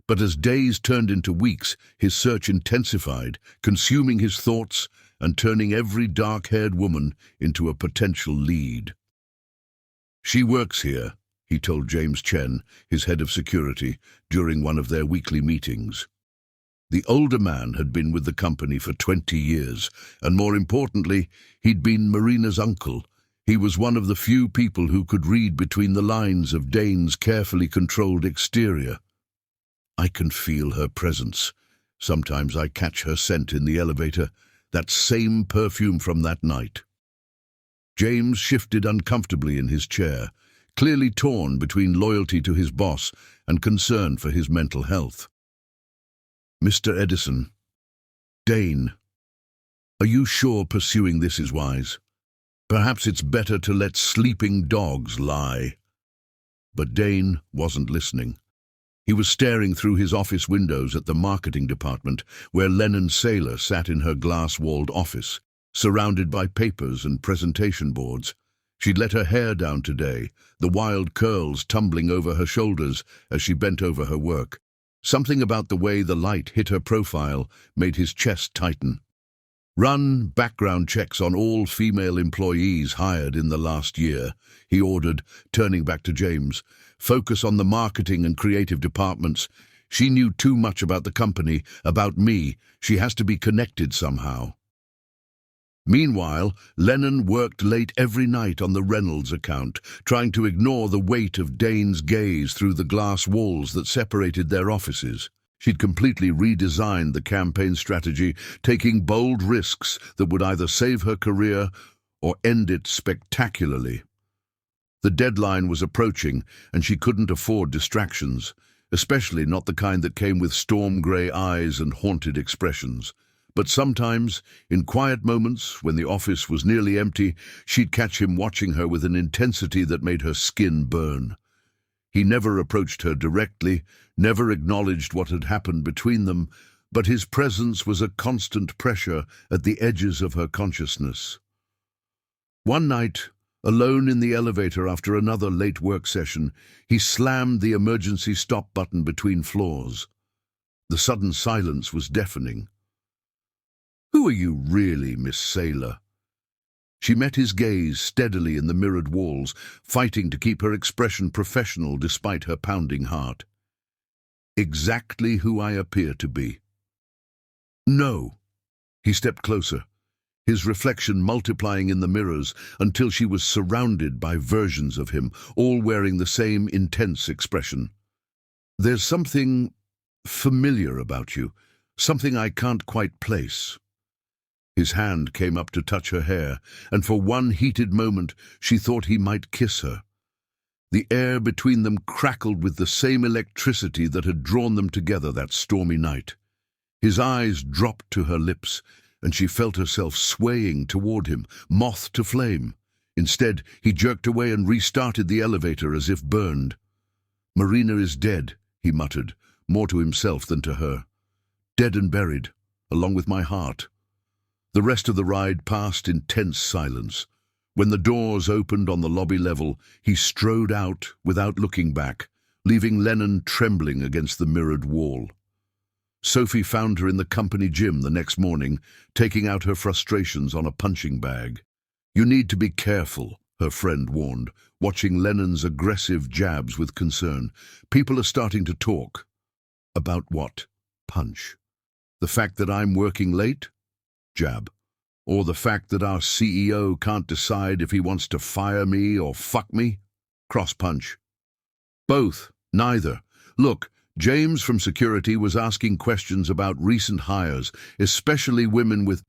But as days turned into weeks, his search intensified, consuming his thoughts and turning every dark-haired woman into a potential lead. She works here, he told James Chen, his head of security, during one of their weekly meetings. The older man had been with the company for 20 years, and more importantly, he'd been Marina's uncle. He was one of the few people who could read between the lines of Dane's carefully controlled exterior. I can feel her presence. Sometimes I catch her scent in the elevator, that same perfume from that night. James shifted uncomfortably in his chair, clearly torn between loyalty to his boss and concern for his mental health. Mr. Edison. Dane. Are you sure pursuing this is wise? Perhaps it's better to let sleeping dogs lie. But Dane wasn't listening. He was staring through his office windows at the marketing department, where Lennon Saylor sat in her glass-walled office, surrounded by papers and presentation boards. She'd let her hair down today, the wild curls tumbling over her shoulders as she bent over her work. Something about the way the light hit her profile made his chest tighten. Run background checks on all female employees hired in the last year, he ordered, turning back to James. Focus on the marketing and creative departments. She knew too much about the company, about me. She has to be connected somehow. Meanwhile, Lennon worked late every night on the Reynolds account, trying to ignore the weight of Dane's gaze through the glass walls that separated their offices. She'd completely redesigned the campaign strategy, taking bold risks that would either save her career or end it spectacularly. The deadline was approaching, and she couldn't afford distractions, especially not the kind that came with storm-grey eyes and haunted expressions. But sometimes, in quiet moments, when the office was nearly empty, she'd catch him watching her with an intensity that made her skin burn. He never approached her directly, never acknowledged what had happened between them, but his presence was a constant pressure at the edges of her consciousness. One night, alone in the elevator after another late work session, he slammed the emergency stop button between floors. The sudden silence was deafening. "Who are you really, Miss Saylor?" She met his gaze steadily in the mirrored walls, fighting to keep her expression professional despite her pounding heart. "Exactly who I appear to be." "No." He stepped closer, his reflection multiplying in the mirrors until she was surrounded by versions of him, all wearing the same intense expression. "There's something familiar about you, something I can't quite place." His hand came up to touch her hair, and for one heated moment she thought he might kiss her. The air between them crackled with the same electricity that had drawn them together that stormy night. His eyes dropped to her lips, and she felt herself swaying toward him, moth to flame. Instead, he jerked away and restarted the elevator as if burned. "Marina is dead," he muttered, more to himself than to her. "Dead and buried, along with my heart." The rest of the ride passed in tense silence. When the doors opened on the lobby level, he strode out without looking back, leaving Lennon trembling against the mirrored wall. Sophie found her in the company gym the next morning, taking out her frustrations on a punching bag. "You need to be careful," her friend warned, watching Lennon's aggressive jabs with concern. "People are starting to talk." "About what?" Punch. "The fact that I'm working late?" Jab. "Or the fact that our CEO can't decide if he wants to fire me or fuck me?" Cross punch. "Both. Neither. Look, James from security was asking questions about recent hires, especially women with—"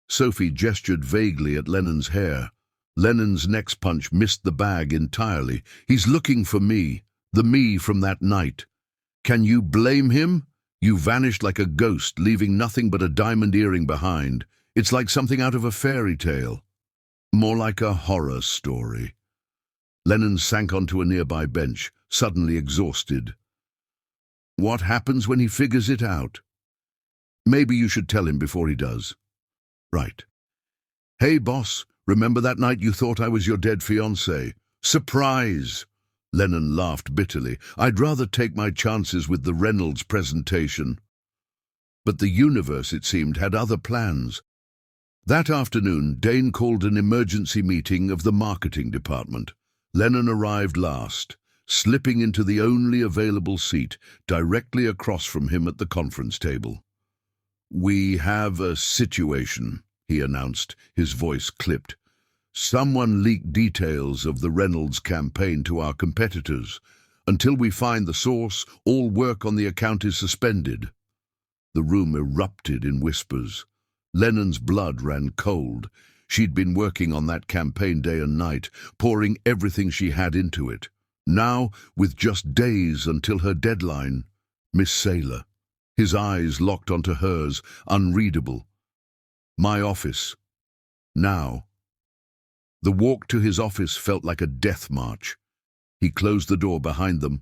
Sophie gestured vaguely at Lennon's hair. Lennon's next punch missed the bag entirely. "He's looking for me, the me from that night. Can you blame him? You vanished like a ghost, leaving nothing but a diamond earring behind. It's like something out of a fairy tale. More like a horror story." Lennon sank onto a nearby bench, suddenly exhausted. "What happens when he figures it out?" "Maybe you should tell him before he does." "Right. Hey, boss, remember that night you thought I was your dead fiancé? Surprise!" Lennon laughed bitterly. "I'd rather take my chances with the Reynolds presentation." But the universe, it seemed, had other plans. That afternoon, Dane called an emergency meeting of the marketing department. Lennon arrived last, slipping into the only available seat, directly across from him at the conference table. "We have a situation," he announced, his voice clipped. "Someone leaked details of the Reynolds campaign to our competitors. Until we find the source, all work on the account is suspended." The room erupted in whispers. Lennon's blood ran cold. She'd been working on that campaign day and night, pouring everything she had into it. Now, with just days until her deadline, Miss Saylor. His eyes locked onto hers, unreadable. "My office. Now." The walk to his office felt like a death march. He closed the door behind them,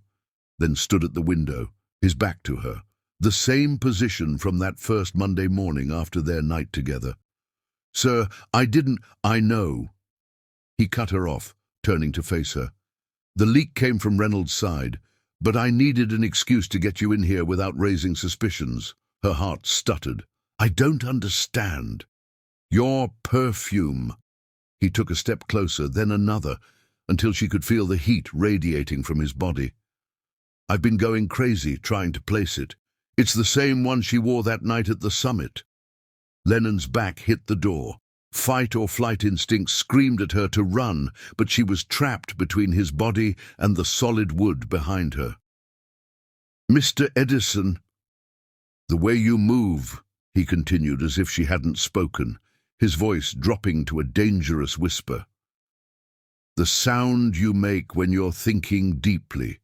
then stood at the window, his back to her. The same position from that first Monday morning after their night together. "Sir, I know." He cut her off, turning to face her. "The leak came from Reynolds' side, but I needed an excuse to get you in here without raising suspicions." Her heart stuttered. "I don't understand." "Your perfume." He took a step closer, then another, until she could feel the heat radiating from his body. "I've been going crazy trying to place it. It's the same one she wore that night at the summit." Lennon's back hit the door, Fight or flight instincts screamed at her to run, but she was trapped between his body and the solid wood behind her. "Mr. Edison." "The way you move," he continued as if she hadn't spoken, his voice dropping to a dangerous whisper. "The sound you make when you're thinking deeply,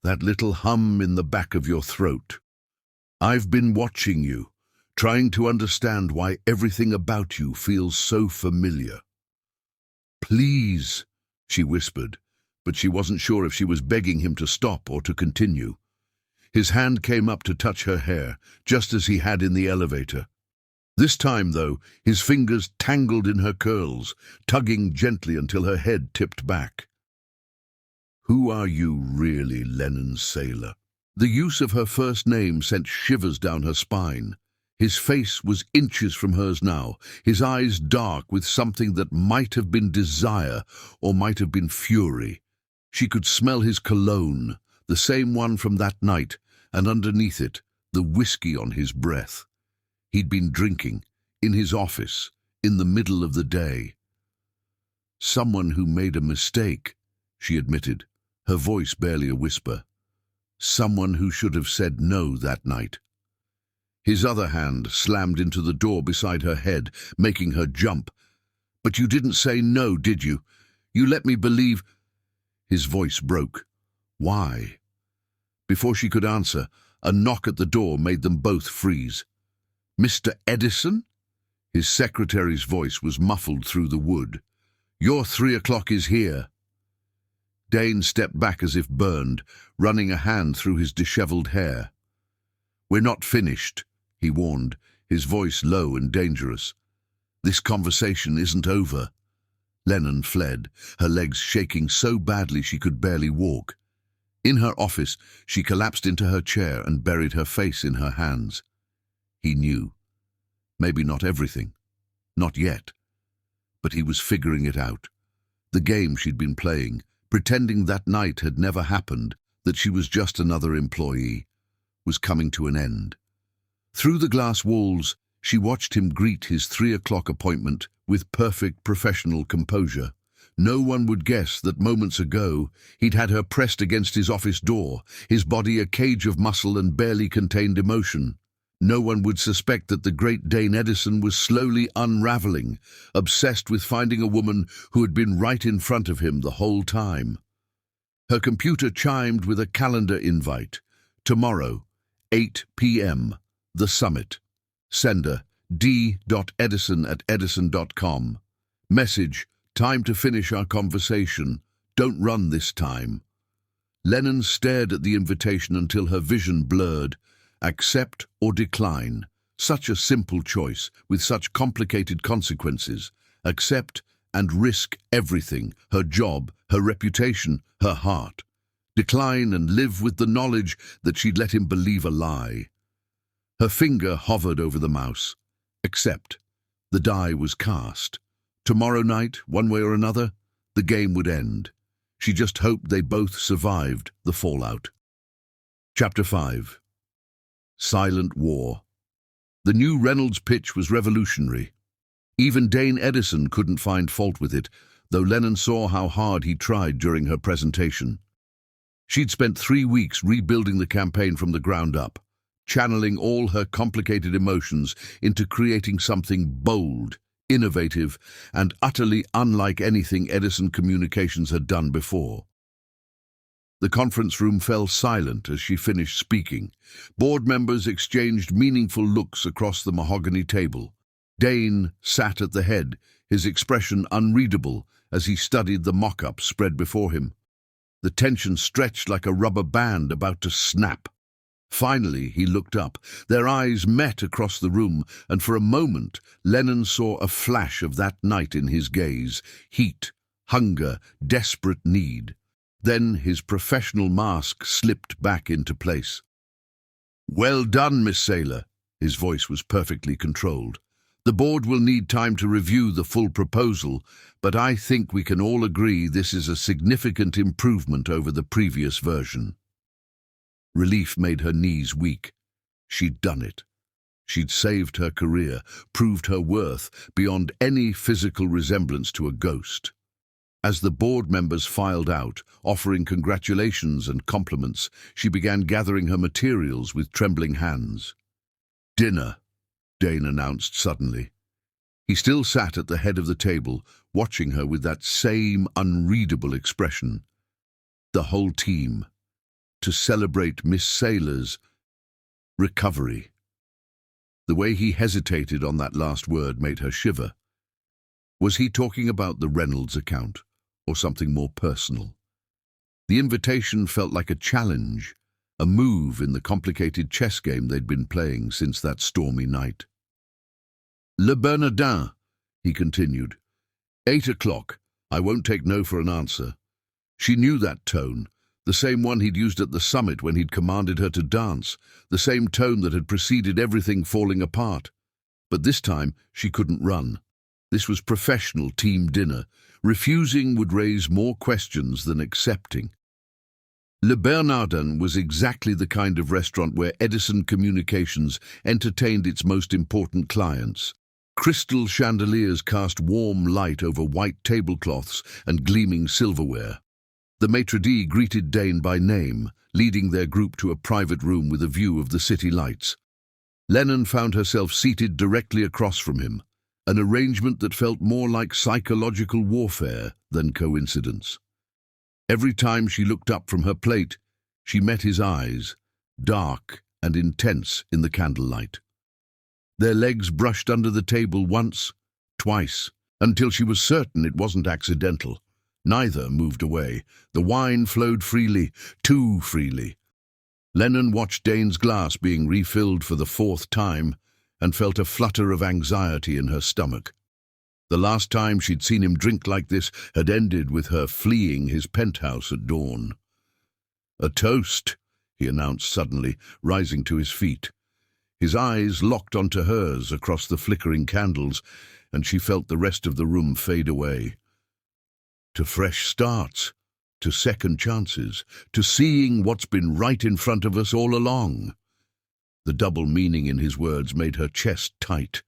that little hum in the back of your throat. I've been watching you, trying to understand why everything about you feels so familiar." "Please," she whispered, but she wasn't sure if she was begging him to stop or to continue. His hand came up to touch her hair, just as he had in the elevator. This time, though, his fingers tangled in her curls, tugging gently until her head tipped back. "Who are you really, Lennon Sailor?" The use of her first name sent shivers down her spine. His face was inches from hers now, his eyes dark with something that might have been desire or might have been fury. She could smell his cologne, the same one from that night, and underneath it, the whiskey on his breath. He'd been drinking, in his office, in the middle of the day. "Someone who made a mistake," she admitted, her voice barely a whisper. "Someone who should have said no that night." His other hand slammed into the door beside her head, making her jump. "But you didn't say no, did you? You let me believe—" His voice broke. "Why?" Before she could answer, a knock at the door made them both freeze. "Mr. Edison?" His secretary's voice was muffled through the wood. "Your 3 o'clock is here." Dane stepped back as if burned, running a hand through his disheveled hair. "We're not finished," he warned, his voice low and dangerous. "This conversation isn't over." Lennon fled, her legs shaking so badly she could barely walk. In her office, she collapsed into her chair and buried her face in her hands. He knew. Maybe not everything. Not yet. But he was figuring it out. The game she'd been playing, pretending that night had never happened, that she was just another employee, was coming to an end. Through the glass walls, she watched him greet his 3 o'clock appointment with perfect professional composure. No one would guess that moments ago he'd had her pressed against his office door, his body a cage of muscle and barely contained emotion. No one would suspect that the great Dane Edison was slowly unraveling, obsessed with finding a woman who had been right in front of him the whole time. Her computer chimed with a calendar invite. Tomorrow, 8 p.m., the summit. Sender, d.edison@edison.com. Message, time to finish our conversation. Don't run this time. Lennon stared at the invitation until her vision blurred. Accept or decline. Such a simple choice, with such complicated consequences. Accept and risk everything, her job, her reputation, her heart. Decline and live with the knowledge that she'd let him believe a lie. Her finger hovered over the mouse. Accept. The die was cast. Tomorrow night, one way or another, the game would end. She just hoped they both survived the fallout. Chapter 5. Silent War. The new Reynolds pitch was revolutionary. Even Dane Edison couldn't find fault with it, though Lennon saw how hard he tried during her presentation. She'd spent 3 weeks rebuilding the campaign from the ground up, channeling all her complicated emotions into creating something bold, innovative, and utterly unlike anything Edison Communications had done before. The conference room fell silent as she finished speaking. Board members exchanged meaningful looks across the mahogany table. Dane sat at the head, his expression unreadable as he studied the mock-up spread before him. The tension stretched like a rubber band about to snap. Finally, he looked up. Their eyes met across the room, and for a moment, Lennon saw a flash of that night in his gaze. Heat, hunger, desperate need. Then his professional mask slipped back into place. "Well done, Miss Saylor." His voice was perfectly controlled. "The board will need time to review the full proposal, but I think we can all agree this is a significant improvement over the previous version." Relief made her knees weak. She'd done it. She'd saved her career, proved her worth beyond any physical resemblance to a ghost. As the board members filed out, offering congratulations and compliments, she began gathering her materials with trembling hands. "Dinner," Dane announced suddenly. He still sat at the head of the table, watching her with that same unreadable expression. The whole team, to celebrate Miss Saylor's recovery. The way he hesitated on that last word made her shiver. Was he talking about the Reynolds account, or something more personal? The invitation felt like a challenge, a move in the complicated chess game they'd been playing since that stormy night. "Le Bernardin," he continued. 8 o'clock. I won't take no for an answer. She knew that tone, the same one he'd used at the summit when he'd commanded her to dance, the same tone that had preceded everything falling apart. But this time she couldn't run. This was professional team dinner. Refusing would raise more questions than accepting. Le Bernardin was exactly the kind of restaurant where Edison Communications entertained its most important clients. Crystal chandeliers cast warm light over white tablecloths and gleaming silverware. The maitre d' greeted Dane by name, leading their group to a private room with a view of the city lights. Lennon found herself seated directly across from him, an arrangement that felt more like psychological warfare than coincidence. Every time she looked up from her plate, she met his eyes, dark and intense in the candlelight. Their legs brushed under the table once, twice, until she was certain it wasn't accidental. Neither moved away. The wine flowed freely, too freely. Lennon watched Dane's glass being refilled for the 4th time and felt a flutter of anxiety in her stomach. The last time she'd seen him drink like this had ended with her fleeing his penthouse at dawn. "A toast," he announced suddenly, rising to his feet. His eyes locked onto hers across the flickering candles, and she felt the rest of the room fade away. To fresh starts, to second chances, to seeing what's been right in front of us all along. The double meaning in his words made her chest tight.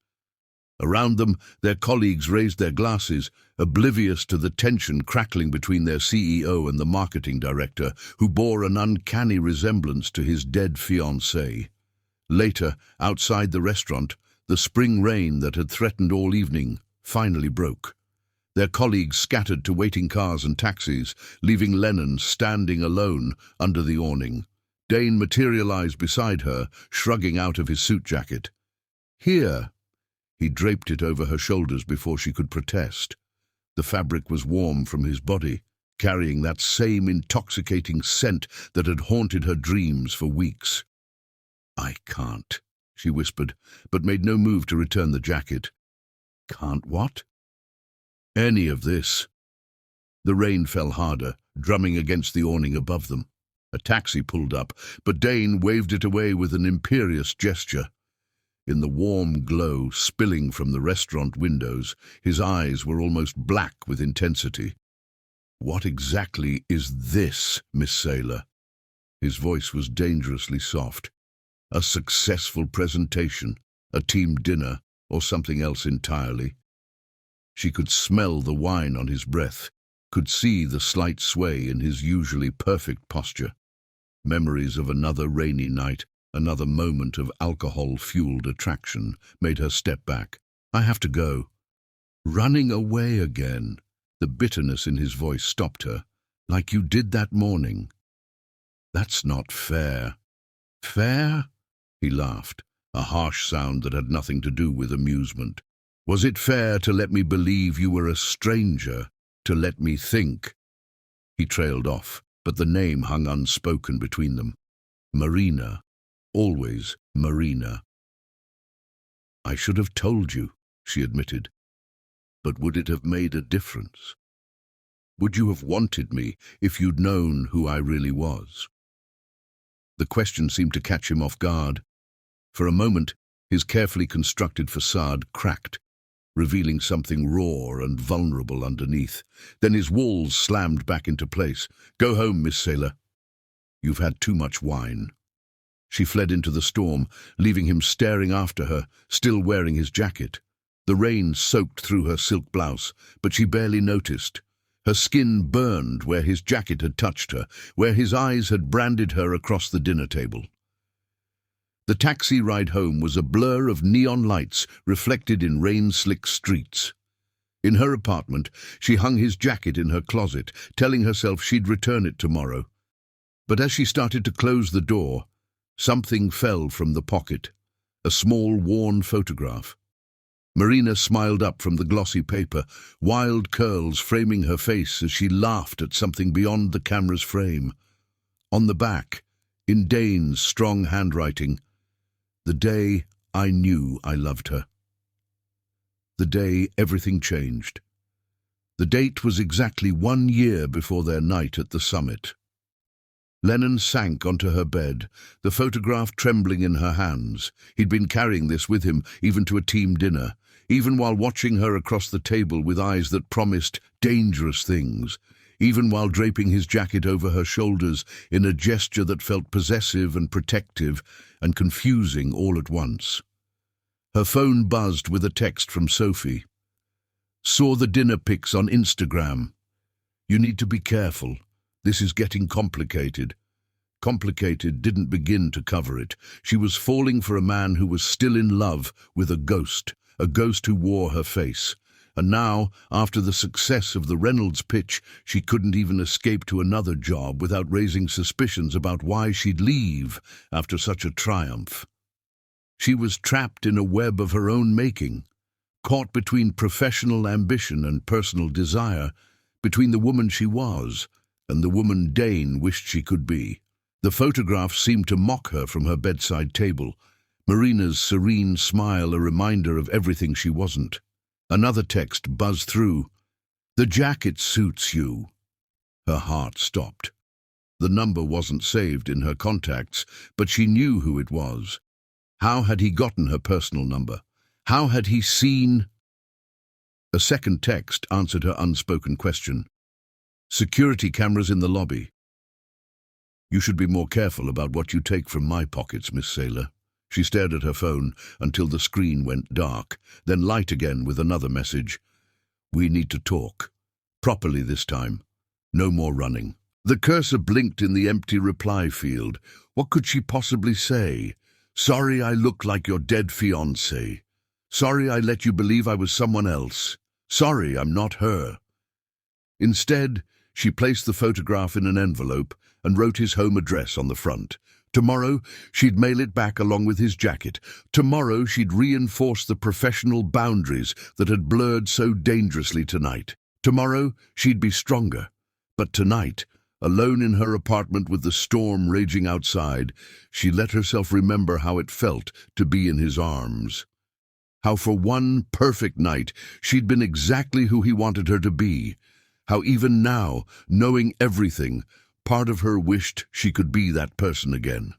Around them, their colleagues raised their glasses, oblivious to the tension crackling between their CEO and the marketing director, who bore an uncanny resemblance to his dead fiancée. Later, outside the restaurant, the spring rain that had threatened all evening finally broke. Their colleagues scattered to waiting cars and taxis, leaving Lennon standing alone under the awning. Dane materialized beside her, shrugging out of his suit jacket. "Here." He draped it over her shoulders before she could protest. The fabric was warm from his body, carrying that same intoxicating scent that had haunted her dreams for weeks. "I can't," she whispered, but made no move to return the jacket. "Can't what?" "Any of this." The rain fell harder, drumming against the awning above them. A taxi pulled up, but Dane waved it away with an imperious gesture. In the warm glow spilling from the restaurant windows, his eyes were almost black with intensity. "What exactly is this, Miss Saylor?" His voice was dangerously soft. A successful presentation, a team dinner, or something else entirely? She could smell the wine on his breath, could see the slight sway in his usually perfect posture. Memories of another rainy night, another moment of alcohol-fueled attraction, made her step back. "I have to go." "Running away again." The bitterness in his voice stopped her. "Like you did that morning." "That's not fair." "Fair?" He laughed, a harsh sound that had nothing to do with amusement. "Was it fair to let me believe you were a stranger, to let me think?" He trailed off, but the name hung unspoken between them. Marina. Always Marina. "I should have told you," she admitted. "But would it have made a difference? Would you have wanted me if you'd known who I really was?" The question seemed to catch him off guard. For a moment, his carefully constructed facade cracked, revealing something raw and vulnerable underneath. Then his walls slammed back into place. "Go home, Miss Saylor. You've had too much wine." She fled into the storm, leaving him staring after her, still wearing his jacket. The rain soaked through her silk blouse, but she barely noticed. Her skin burned where his jacket had touched her, where his eyes had branded her across the dinner table. The taxi ride home was a blur of neon lights reflected in rain-slick streets. In her apartment, she hung his jacket in her closet, telling herself she'd return it tomorrow. But as she started to close the door, something fell from the pocket, a small, worn photograph. Marina smiled up from the glossy paper, wild curls framing her face as she laughed at something beyond the camera's frame. On the back, in Dane's strong handwriting, "The day I knew I loved her." The day everything changed. The date was exactly 1 year before their night at the summit. Lennon sank onto her bed, the photograph trembling in her hands. He'd been carrying this with him, even to a team dinner, even while watching her across the table with eyes that promised dangerous things, even while draping his jacket over her shoulders in a gesture that felt possessive and protective and confusing all at once. Her phone buzzed with a text from Sophie. "Saw the dinner pics on Instagram. You need to be careful. This is getting complicated." Complicated didn't begin to cover it. She was falling for a man who was still in love with a ghost who wore her face. And now, after the success of the Reynolds pitch, she couldn't even escape to another job without raising suspicions about why she'd leave after such a triumph. She was trapped in a web of her own making, caught between professional ambition and personal desire, between the woman she was and the woman Dane wished she could be. The photograph seemed to mock her from her bedside table, Marina's serene smile a reminder of everything she wasn't. Another text buzzed through. "The jacket suits you." Her heart stopped. The number wasn't saved in her contacts, but she knew who it was. How had he gotten her personal number? How had he seen? A second text answered her unspoken question. "Security cameras in the lobby. You should be more careful about what you take from my pockets, Miss Saylor." She stared at her phone until the screen went dark, then light again with another message. "We need to talk. Properly this time. No more running." The cursor blinked in the empty reply field. What could she possibly say? "Sorry I look like your dead fiancé. Sorry I let you believe I was someone else. Sorry I'm not her." Instead, she placed the photograph in an envelope and wrote his home address on the front. Tomorrow, she'd mail it back along with his jacket. Tomorrow, she'd reinforce the professional boundaries that had blurred so dangerously tonight. Tomorrow, she'd be stronger. But tonight, alone in her apartment with the storm raging outside, she let herself remember how it felt to be in his arms. How for one perfect night, she'd been exactly who he wanted her to be. How even now, knowing everything, part of her wished she could be that person again.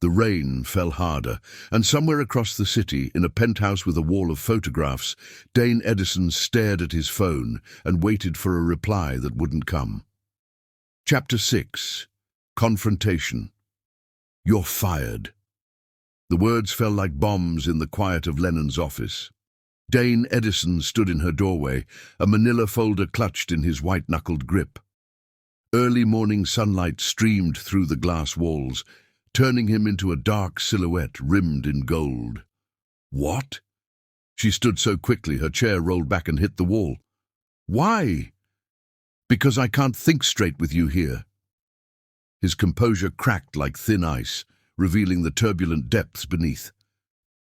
The rain fell harder, and somewhere across the city, in a penthouse with a wall of photographs, Dane Edison stared at his phone and waited for a reply that wouldn't come. Chapter 6. Confrontation. "You're fired." The words fell like bombs in the quiet of Lennon's office. Dane Edison stood in her doorway, a manila folder clutched in his white-knuckled grip. Early morning sunlight streamed through the glass walls, turning him into a dark silhouette rimmed in gold. "What?" She stood so quickly her chair rolled back and hit the wall. "Why?" "Because I can't think straight with you here." His composure cracked like thin ice, revealing the turbulent depths beneath.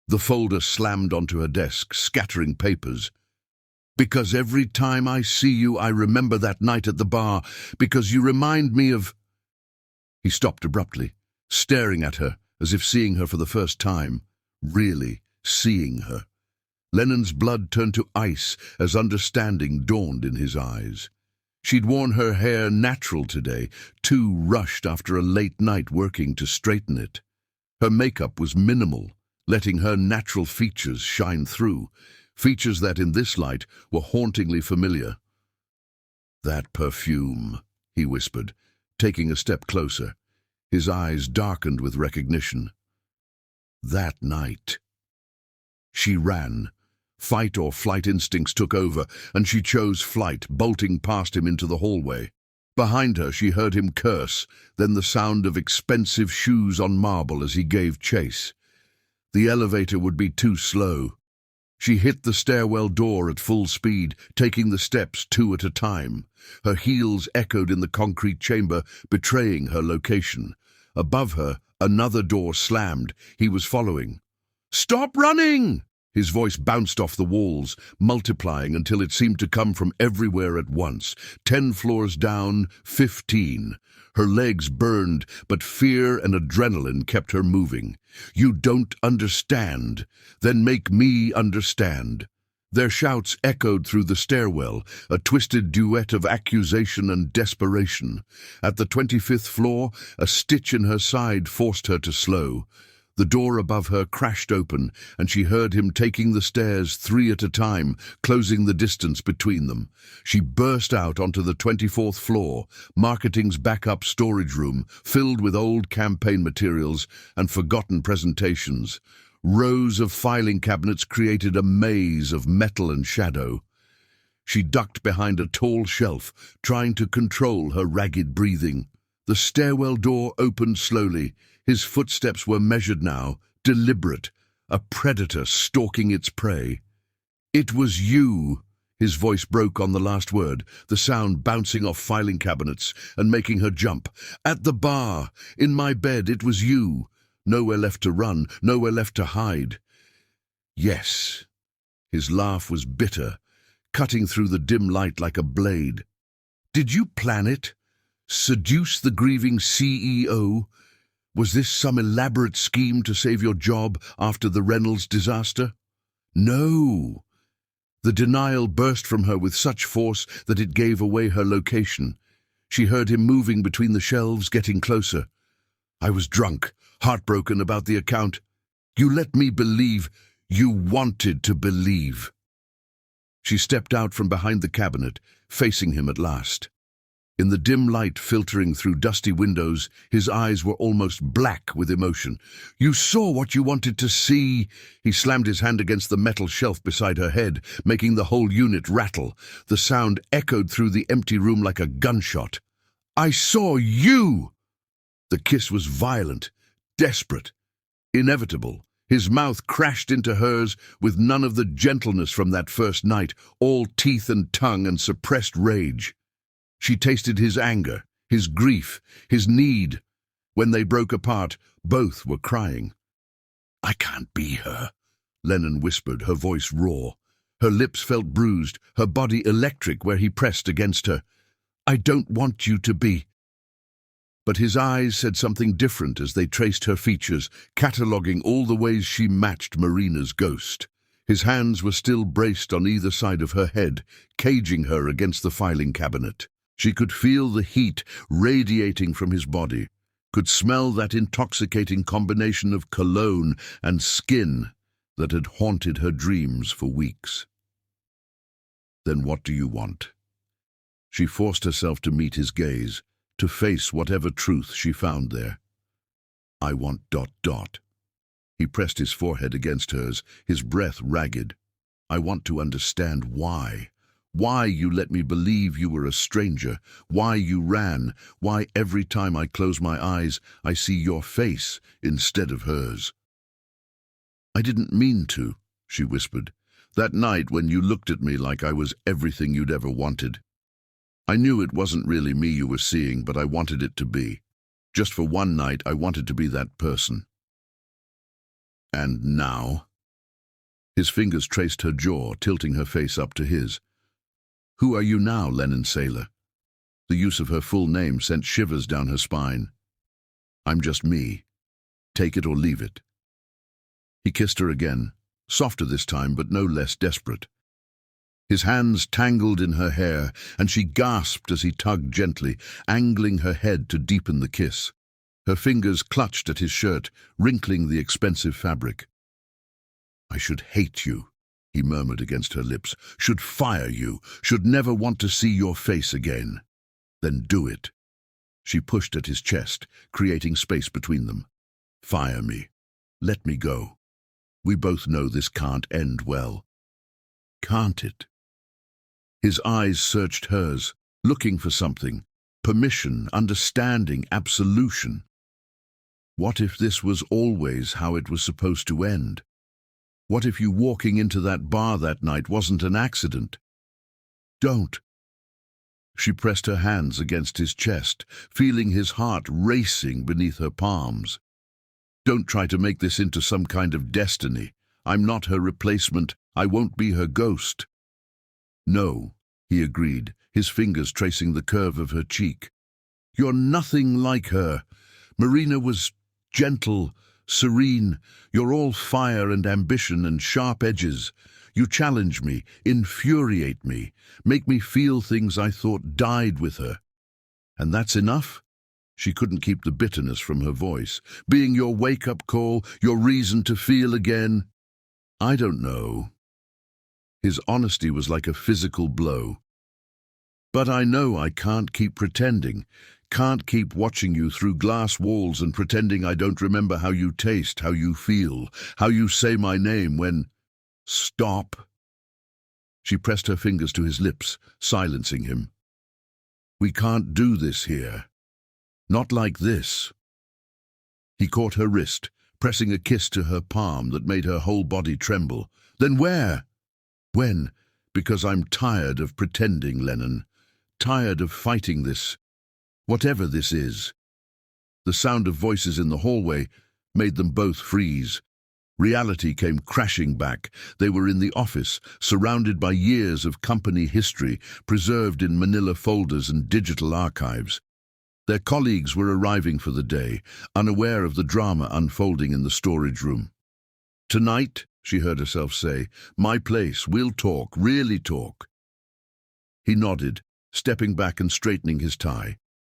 The folder slammed onto her desk, scattering papers. "Because every time I see you, I remember that night at the bar, because you remind me of—" He stopped abruptly, staring at her as if seeing her for the first time, really seeing her. Lennon's blood turned to ice as understanding dawned in his eyes. She'd worn her hair natural today, too rushed after a late night working to straighten it. Her makeup was minimal, letting her natural features shine through, features that in this light were hauntingly familiar. "That perfume," he whispered, taking a step closer. His eyes darkened with recognition. That night. She ran. Fight or flight instincts took over, and she chose flight, bolting past him into the hallway. Behind her, she heard him curse, then the sound of expensive shoes on marble as he gave chase. The elevator would be too slow. She hit the stairwell door at full speed, taking the steps 2 at a time. Her heels echoed in the concrete chamber, betraying her location. Above her, another door slammed. He was following. "Stop running!" His voice bounced off the walls, multiplying until it seemed to come from everywhere at once. 10 floors down, 15. Her legs burned, but fear and adrenaline kept her moving. "You don't understand. Then make me understand." Their shouts echoed through the stairwell, a twisted duet of accusation and desperation. At the 25th floor, a stitch in her side forced her to slow. The door above her crashed open, and she heard him taking the stairs 3 at a time, closing the distance between them. She burst out onto the 24th floor, marketing's backup storage room, filled with old campaign materials and forgotten presentations. Rows of filing cabinets created a maze of metal and shadow. She ducked behind a tall shelf, trying to control her ragged breathing. The stairwell door opened slowly. His footsteps were measured now, deliberate, a predator stalking its prey. "It was you." His voice broke on the last word, the sound bouncing off filing cabinets and making her jump. "At the bar, in my bed, it was you. Nowhere left to run, nowhere left to hide." "Yes." His laugh was bitter, cutting through the dim light like a blade. "Did you plan it? Seduce the grieving CEO? Was this some elaborate scheme to save your job after the Reynolds disaster?" "No." The denial burst from her with such force that it gave away her location. She heard him moving between the shelves, getting closer. "I was drunk, heartbroken about the account. You let me believe. You wanted to believe." She stepped out from behind the cabinet, facing him at last. In the dim light filtering through dusty windows, his eyes were almost black with emotion. "You saw what you wanted to see." He slammed his hand against the metal shelf beside her head, making the whole unit rattle. The sound echoed through the empty room like a gunshot. "I saw you!" The kiss was violent, desperate, inevitable. His mouth crashed into hers with none of the gentleness from that first night, all teeth and tongue and suppressed rage. She tasted his anger, his grief, his need. When they broke apart, both were crying. "I can't be her," Lennon whispered, her voice raw. Her lips felt bruised, her body electric where he pressed against her. "I don't want you to be." But his eyes said something different as they traced her features, cataloguing all the ways she matched Marina's ghost. His hands were still braced on either side of her head, caging her against the filing cabinet. She could feel the heat radiating from his body, could smell that intoxicating combination of cologne and skin that had haunted her dreams for weeks. "Then what do you want?" She forced herself to meet his gaze, to face whatever truth she found there. "I want ... He pressed his forehead against hers, his breath ragged. "I want to understand why. Why you let me believe you were a stranger, why you ran, why every time I close my eyes I see your face instead of hers." "I didn't mean to," she whispered. "That night when you looked at me like I was everything you'd ever wanted. I knew it wasn't really me you were seeing, but I wanted it to be. Just for one night I wanted to be that person." "And now?" His fingers traced her jaw, tilting her face up to his. "Who are you now, Lennon Saylor?" The use of her full name sent shivers down her spine. "I'm just me. Take it or leave it." He kissed her again, softer this time but no less desperate. His hands tangled in her hair, and she gasped as he tugged gently, angling her head to deepen the kiss. Her fingers clutched at his shirt, wrinkling the expensive fabric. "I should hate you," he murmured against her lips, "should fire you, should never want to see your face again." "Then do it." She pushed at his chest, creating space between them. Fire me. Let me go. We both know this can't end well. Can't it? His eyes searched hers, looking for something. Permission, understanding, absolution. What if this was always how it was supposed to end? What if you walking into that bar that night wasn't an accident? Don't. She pressed her hands against his chest, feeling his heart racing beneath her palms. Don't try to make this into some kind of destiny. I'm not her replacement. I won't be her ghost. No, he agreed, his fingers tracing the curve of her cheek. You're nothing like her. Marina was gentle, serene. You're all fire and ambition and sharp edges. You challenge me, infuriate me, make me feel things I thought died with her. And that's enough? She couldn't keep the bitterness from her voice. Being your wake-up call, your reason to feel again? I don't know. His honesty was like a physical blow. But I know I can't keep pretending, can't keep watching you through glass walls and pretending I don't remember how you taste, how you feel, how you say my name when... Stop. She pressed her fingers to his lips, silencing him. We can't do this here. Not like this. He caught her wrist, pressing a kiss to her palm that made her whole body tremble. Then where? When? Because I'm tired of pretending, Lennon. Tired of fighting this. Whatever this is. The sound of voices in the hallway made them both freeze. Reality came crashing back. They were in the office, surrounded by years of company history, preserved in manila folders and digital archives. Their colleagues were arriving for the day, unaware of the drama unfolding in the storage room. Tonight, she heard herself say, my place, we'll talk, really talk. He nodded, stepping back and straightening his tie.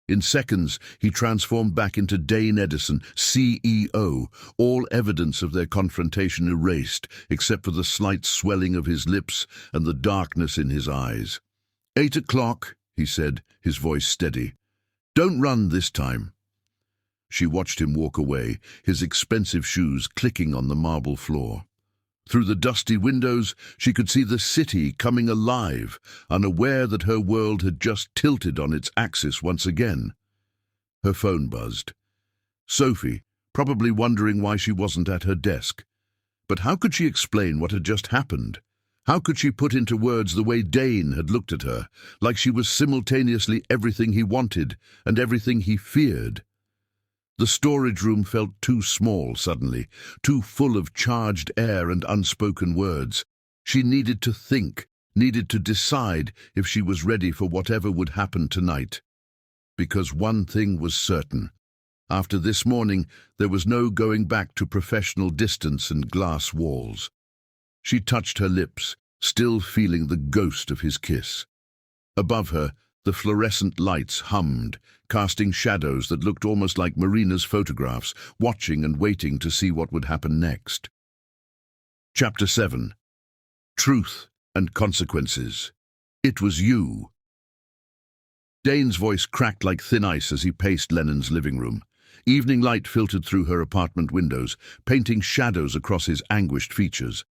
In seconds, he transformed back into Dane Edison, CEO, all evidence of their confrontation erased, except for the slight swelling of his lips and the darkness in his eyes. 8 o'clock, he said, his voice steady. Don't run this time. She watched him walk away, his expensive shoes clicking on the marble floor. Through the dusty windows, she could see the city coming alive, unaware that her world had just tilted on its axis once again. Her phone buzzed. Sophie, probably wondering why she wasn't at her desk. But how could she explain what had just happened? How could she put into words the way Dane had looked at her, like she was simultaneously everything he wanted and everything he feared? The storage room felt too small suddenly, too full of charged air and unspoken words. She needed to think, needed to decide if she was ready for whatever would happen tonight. Because one thing was certain. After this morning, there was no going back to professional distance and glass walls. She touched her lips, still feeling the ghost of his kiss. Above her, the fluorescent lights hummed, casting shadows that looked almost like Marina's photographs, watching and waiting to see what would happen next. Chapter 7. Truth and Consequences. It was you. Dane's voice cracked like thin ice as he paced Lennon's living room. Evening light filtered through her apartment windows, painting shadows across his anguished features.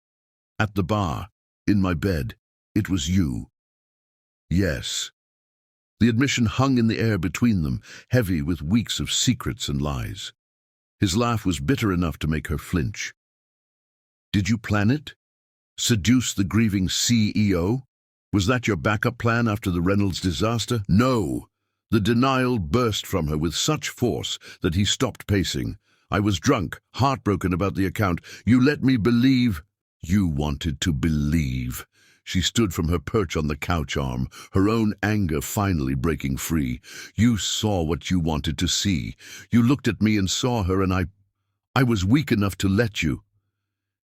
At the bar, in my bed, it was you. Yes. The admission hung in the air between them, heavy with weeks of secrets and lies. His laugh was bitter enough to make her flinch. Did you plan it? Seduce the grieving CEO? Was that your backup plan after the Reynolds disaster? No. The denial burst from her with such force that he stopped pacing. I was drunk, heartbroken about the account. You let me believe. You wanted to believe. She stood from her perch on the couch arm, her own anger finally breaking free. You saw what you wanted to see. You looked at me and saw her, and I was weak enough to let you.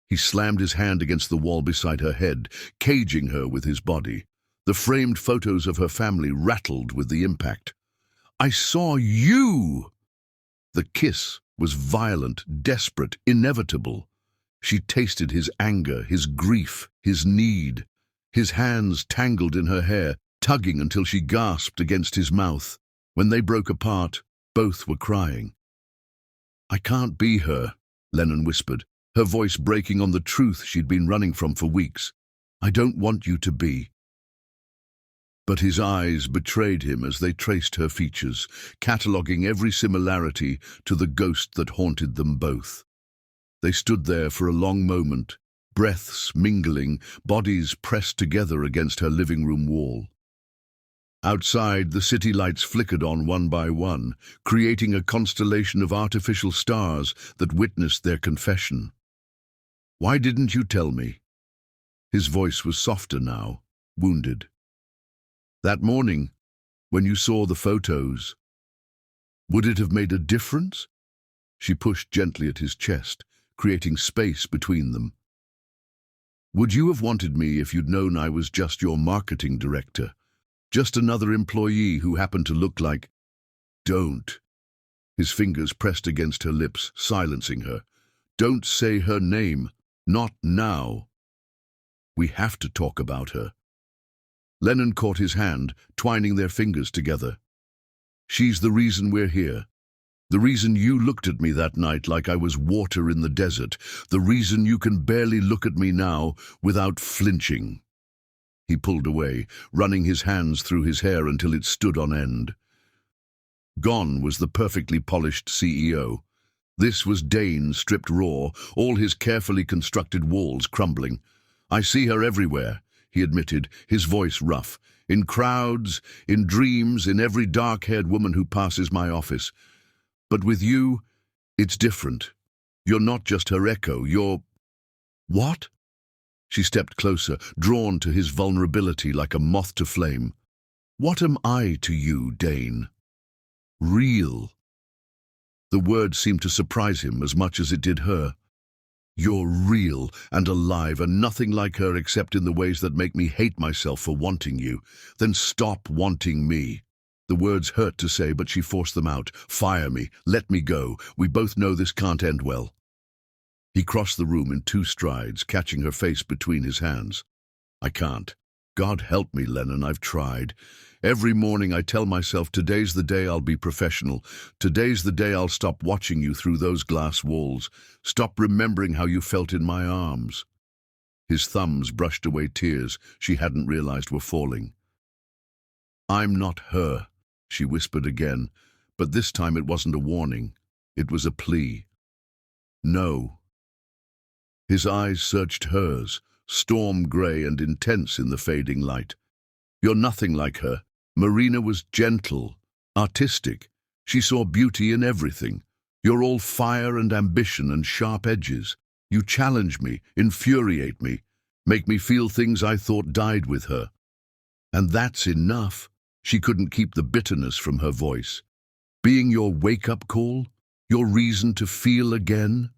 He slammed his hand against the wall beside her head, caging her with his body. The framed photos of her family rattled with the impact. I saw you! The kiss was violent, desperate, inevitable. She tasted his anger, his grief, his need. His hands tangled in her hair, tugging until she gasped against his mouth. When they broke apart, both were crying. "I can't be her," Lennon whispered, her voice breaking on the truth she'd been running from for weeks. "I don't want you to be." But his eyes betrayed him as they traced her features, cataloguing every similarity to the ghost that haunted them both. They stood there for a long moment, breaths mingling, bodies pressed together against her living room wall. Outside, the city lights flickered on one by one, creating a constellation of artificial stars that witnessed their confession. "Why didn't you tell me?" His voice was softer now, wounded. "That morning, when you saw the photos, would it have made a difference?" She pushed gently at his chest, creating space between them. "Would you have wanted me if you'd known I was just your marketing director? Just another employee who happened to look like—" "Don't." His fingers pressed against her lips, silencing her. "Don't say her name. Not now. We have to talk about her." Lennon caught his hand, twining their fingers together. "She's the reason we're here. The reason you looked at me that night like I was water in the desert. The reason you can barely look at me now without flinching." He pulled away, running his hands through his hair until it stood on end. Gone was the perfectly polished CEO. This was Dane stripped raw, all his carefully constructed walls crumbling. "I see her everywhere," he admitted, his voice rough. "In crowds, in dreams, in every dark-haired woman who passes my office. But with you, it's different. You're not just her echo, you're—" "What?" She stepped closer, drawn to his vulnerability like a moth to flame. "What am I to you, Dane?" "Real." The word seemed to surprise him as much as it did her. "You're real and alive and nothing like her except in the ways that make me hate myself for wanting you. Then stop wanting me." The words hurt to say, but she forced them out. "Fire me. Let me go. We both know this can't end well." He crossed the room in 2 strides, catching her face between his hands. "I can't. God help me, Lennon, I've tried. Every morning I tell myself today's the day I'll be professional. Today's the day I'll stop watching you through those glass walls. Stop remembering how you felt in my arms." His thumbs brushed away tears she hadn't realized were falling. "I'm not her," she whispered again, but this time it wasn't a warning. It was a plea. "No." His eyes searched hers, storm grey and intense in the fading light. "You're nothing like her. Marina was gentle, artistic. She saw beauty in everything. You're all fire and ambition and sharp edges. You challenge me, infuriate me, make me feel things I thought died with her. And that's enough." She couldn't keep the bitterness from her voice. "Being your wake-up call? Your reason to feel again?"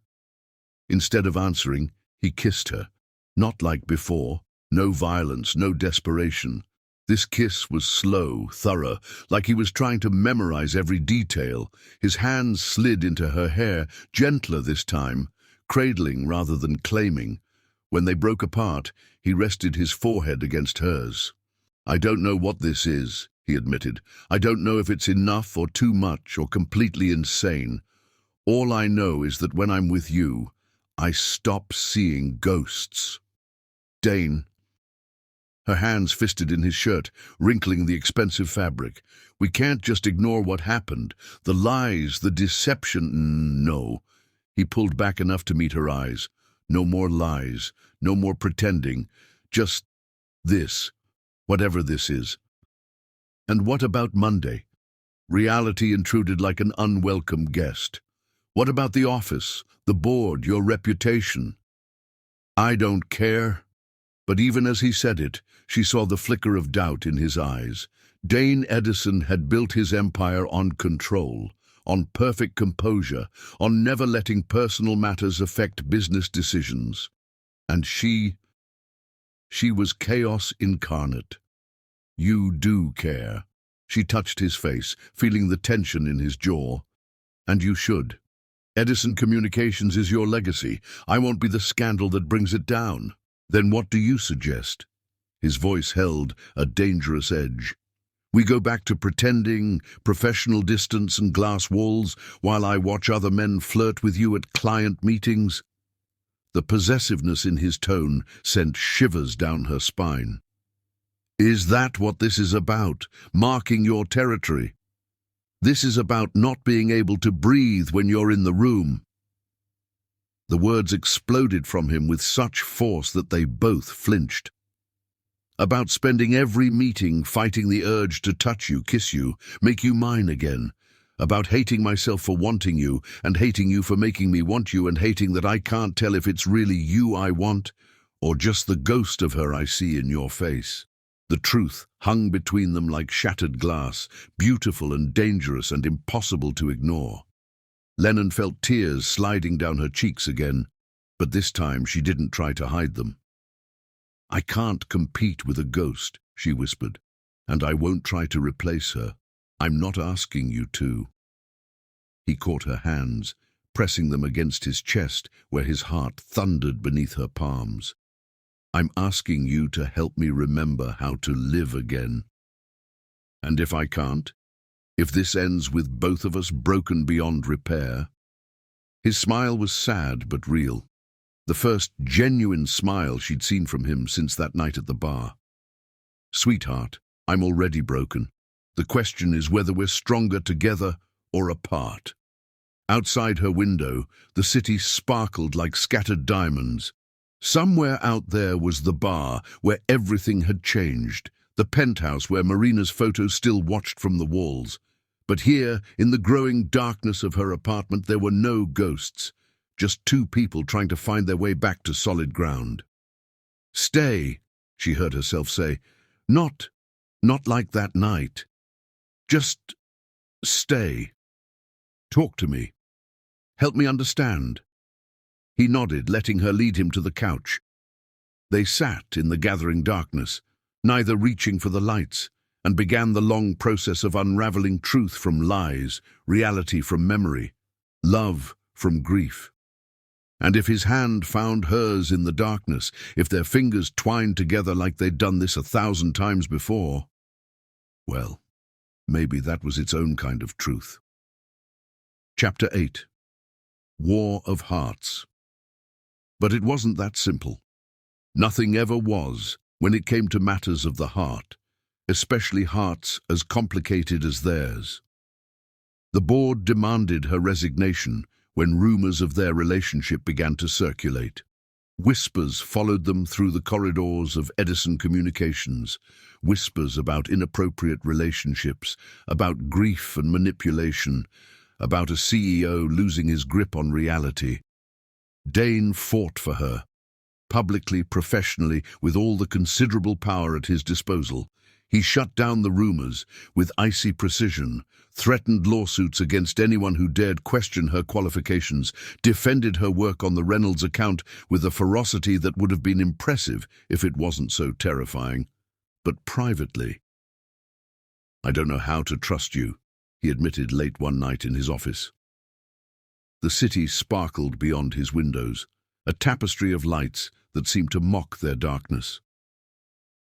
Instead of answering, he kissed her. Not like before. No violence, no desperation. This kiss was slow, thorough, like he was trying to memorize every detail. His hands slid into her hair, gentler this time, cradling rather than claiming. When they broke apart, he rested his forehead against hers. "I don't know what this is," he admitted. "I don't know if it's enough or too much or completely insane. All I know is that when I'm with you, I stop seeing ghosts." "Dane." Her hands fisted in his shirt, wrinkling the expensive fabric. "We can't just ignore what happened. The lies, the deception—" "No." He pulled back enough to meet her eyes. "No more lies, no more pretending. Just this, whatever this is." "And what about Monday?" Reality intruded like an unwelcome guest. "What about the office, the board, your reputation?" "I don't care." But even as he said it, she saw the flicker of doubt in his eyes. Dane Edison had built his empire on control, on perfect composure, on never letting personal matters affect business decisions. And she was chaos incarnate. "You do care." She touched his face, feeling the tension in his jaw. "And you should. Edison Communications is your legacy. I won't be the scandal that brings it down." "Then what do you suggest?" His voice held a dangerous edge. We go back to pretending, professional distance and glass walls, while I watch other men flirt with you at client meetings." The possessiveness in his tone sent shivers down her spine. "Is that what this is about? Marking your territory? This is about not being able to breathe when you're in the room." The words exploded from him with such force that they both flinched. "About spending every meeting fighting the urge to touch you, kiss you, make you mine again. About hating myself for wanting you, and hating you for making me want you, and hating that I can't tell if it's really you I want, or just the ghost of her I see in your face." The truth hung between them like shattered glass, beautiful and dangerous and impossible to ignore. Lennon felt tears sliding down her cheeks again, but this time she didn't try to hide them. "I can't compete with a ghost," she whispered, "and I won't try to replace her. I'm not asking you to." He caught her hands, pressing them against his chest where his heart thundered beneath her palms. "I'm asking you to help me remember how to live again. And if I can't, if this ends with both of us broken beyond repair." His smile was sad but real, the first genuine smile she'd seen from him since that night at the bar. "Sweetheart, I'm already broken. The question is whether we're stronger together or apart." Outside her window, the city sparkled like scattered diamonds. Somewhere out there was the bar where everything had changed, the penthouse where Marina's photos still watched from the walls. But here, in the growing darkness of her apartment, there were no ghosts, just two people trying to find their way back to solid ground. "Stay," she heard herself say. Not like that night. Just stay. Talk to me. Help me understand." He nodded, letting her lead him to the couch. They sat in the gathering darkness, neither reaching for the lights, and began the long process of unraveling truth from lies, reality from memory, love from grief. And if his hand found hers in the darkness, if their fingers twined together like they'd done this 1,000 times before, well, maybe that was its own kind of truth. Chapter 8. War of Hearts. But it wasn't that simple. Nothing ever was when it came to matters of the heart, especially hearts as complicated as theirs. The board demanded her resignation when rumors of their relationship began to circulate. Whispers followed them through the corridors of Edison Communications, whispers about inappropriate relationships, about grief and manipulation, about a CEO losing his grip on reality. Dane fought for her, publicly, professionally, with all the considerable power at his disposal. He shut down the rumors with icy precision, threatened lawsuits against anyone who dared question her qualifications, defended her work on the Reynolds account with a ferocity that would have been impressive if it wasn't so terrifying. But privately, "I don't know how to trust you," he admitted late one night in his office. The city sparkled beyond his windows, a tapestry of lights that seemed to mock their darkness.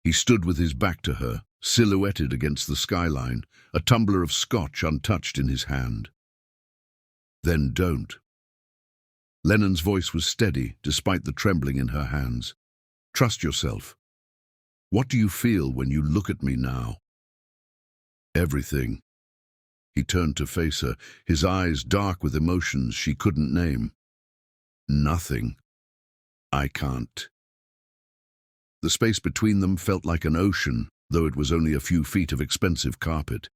He stood with his back to her, silhouetted against the skyline, a tumbler of scotch untouched in his hand. "Then don't." Lennon's voice was steady, despite the trembling in her hands. "Trust yourself. What do you feel when you look at me now?" "Everything." He turned to face her, his eyes dark with emotions she couldn't name. "Nothing. I can't." The space between them felt like an ocean, though it was only a few feet of expensive carpet.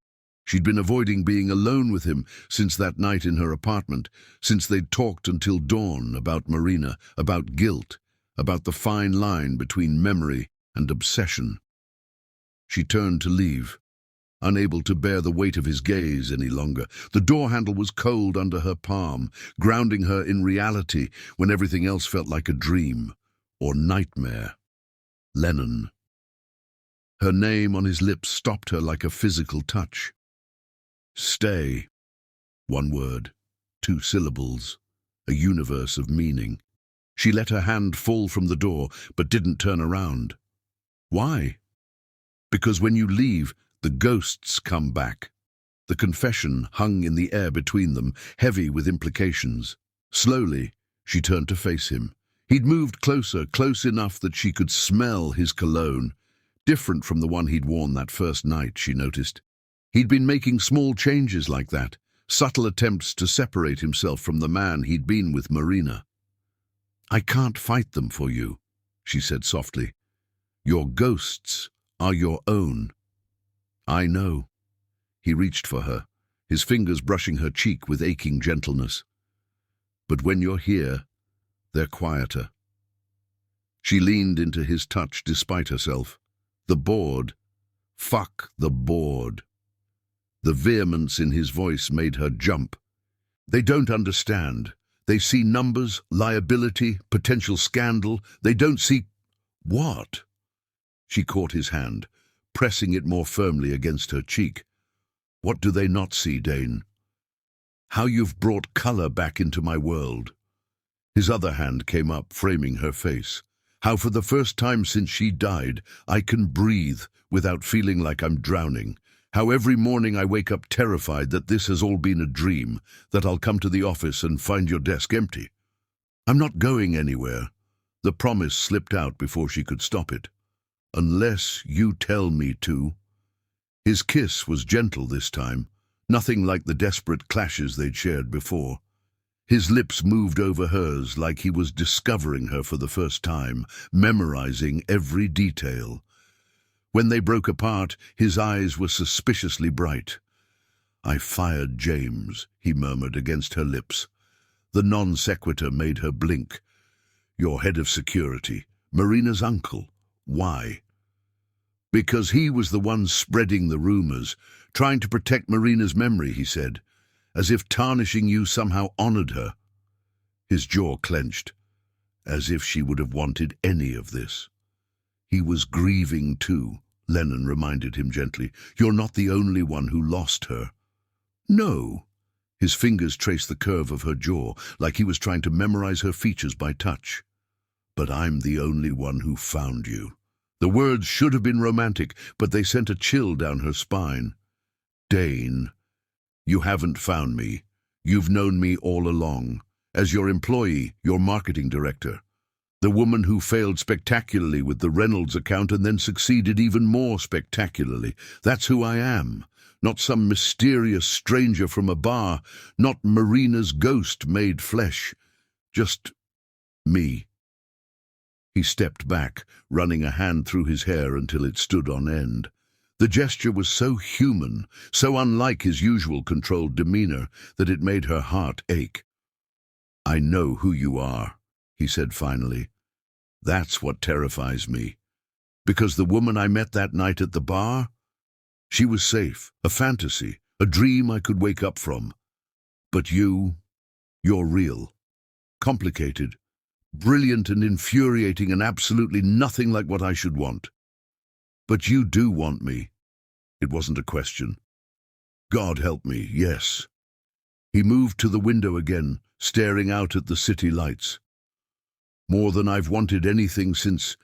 She'd been avoiding being alone with him since that night in her apartment, since they'd talked until dawn about Marina, about guilt, about the fine line between memory and obsession. She turned to leave, unable to bear the weight of his gaze any longer. The door handle was cold under her palm, grounding her in reality when everything else felt like a dream or nightmare. Lennon. Her name on his lips stopped her like a physical touch. Stay. One word, 2 syllables, a universe of meaning. She let her hand fall from the door, but didn't turn around. Why? Because when you leave, The ghosts come back. The confession hung in the air between them, heavy with implications. Slowly, she turned to face him. He'd moved closer, close enough that she could smell his cologne. Different from the one he'd worn that first night, she noticed. He'd been making small changes like that, subtle attempts to separate himself from the man he'd been with Marina. "I can't fight them for you," she said softly. "Your ghosts are your own." "I know." He reached for her, his fingers brushing her cheek with aching gentleness. "But when you're here, they're quieter." She leaned into his touch despite herself. The board. Fuck the board. The vehemence in his voice made her jump. "They don't understand. They see numbers, liability, potential scandal. They don't see—" "What?" She caught his hand, pressing it more firmly against her cheek. "What do they not see, Dane? How you've brought color back into my world." His other hand came up, framing her face. "How for the first time since she died, I can breathe without feeling like I'm drowning. How every morning I wake up terrified that this has all been a dream, that I'll come to the office and find your desk empty. I'm not going anywhere." The promise slipped out before she could stop it. "Unless you tell me to." His kiss was gentle this time, nothing like the desperate clashes they'd shared before. His lips moved over hers like he was discovering her for the first time, memorizing every detail. When they broke apart, his eyes were suspiciously bright. "I fired James," he murmured against her lips. The non sequitur made her blink. "Your head of security, Marina's uncle. Why?" "Because he was the one spreading the rumors, trying to protect Marina's memory," he said, "as if tarnishing you somehow honored her." His jaw clenched, as if she would have wanted any of this. "He was grieving too," Lennon reminded him gently. "You're not the only one who lost her." "No." His fingers traced the curve of her jaw, like he was trying to memorize her features by touch. "But I'm the only one who found you." The words should have been romantic, but they sent a chill down her spine. "Dane, you haven't found me. You've known me all along. As your employee, your marketing director. The woman who failed spectacularly with the Reynolds account and then succeeded even more spectacularly. That's who I am. Not some mysterious stranger from a bar. Not Marina's ghost made flesh. Just me." He stepped back, running a hand through his hair until it stood on end. The gesture was so human, so unlike his usual controlled demeanor, that it made her heart ache. "I know who you are," he said finally. "That's what terrifies me. Because the woman I met that night at the bar, she was safe, a fantasy, a dream I could wake up from. But you're real. Complicated. Brilliant and infuriating and absolutely nothing like what I should want. But you do want me." It wasn't a question. "God help me, yes." He moved to the window again, staring out at the city lights. "More than I've wanted anything since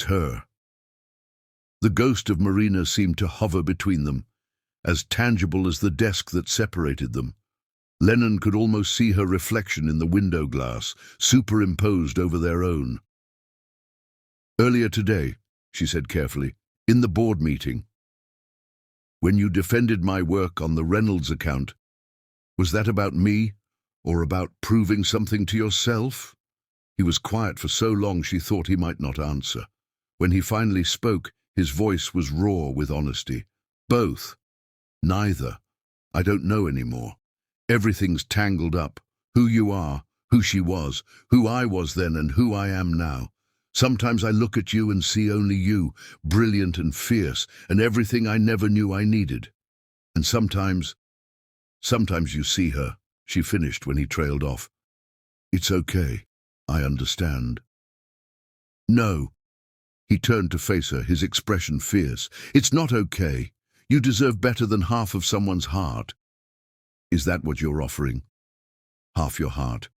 her." The ghost of Marina seemed to hover between them, as tangible as the desk that separated them. Lennon could almost see her reflection in the window glass, superimposed over their own. "Earlier today," she said carefully, "in the board meeting, when you defended my work on the Reynolds account, was that about me, or about proving something to yourself?" He was quiet for so long she thought he might not answer. When he finally spoke, his voice was raw with honesty. "Both. Neither. I don't know anymore. Everything's tangled up. Who you are, who she was, who I was then and who I am now. Sometimes I look at you and see only you, brilliant and fierce, and everything I never knew I needed. And sometimes you see her," she finished when he trailed off. "It's okay. I understand." "No." He turned to face her, his expression fierce. "It's not okay. You deserve better than half of someone's heart." "Is that what you're offering? Half your heart?"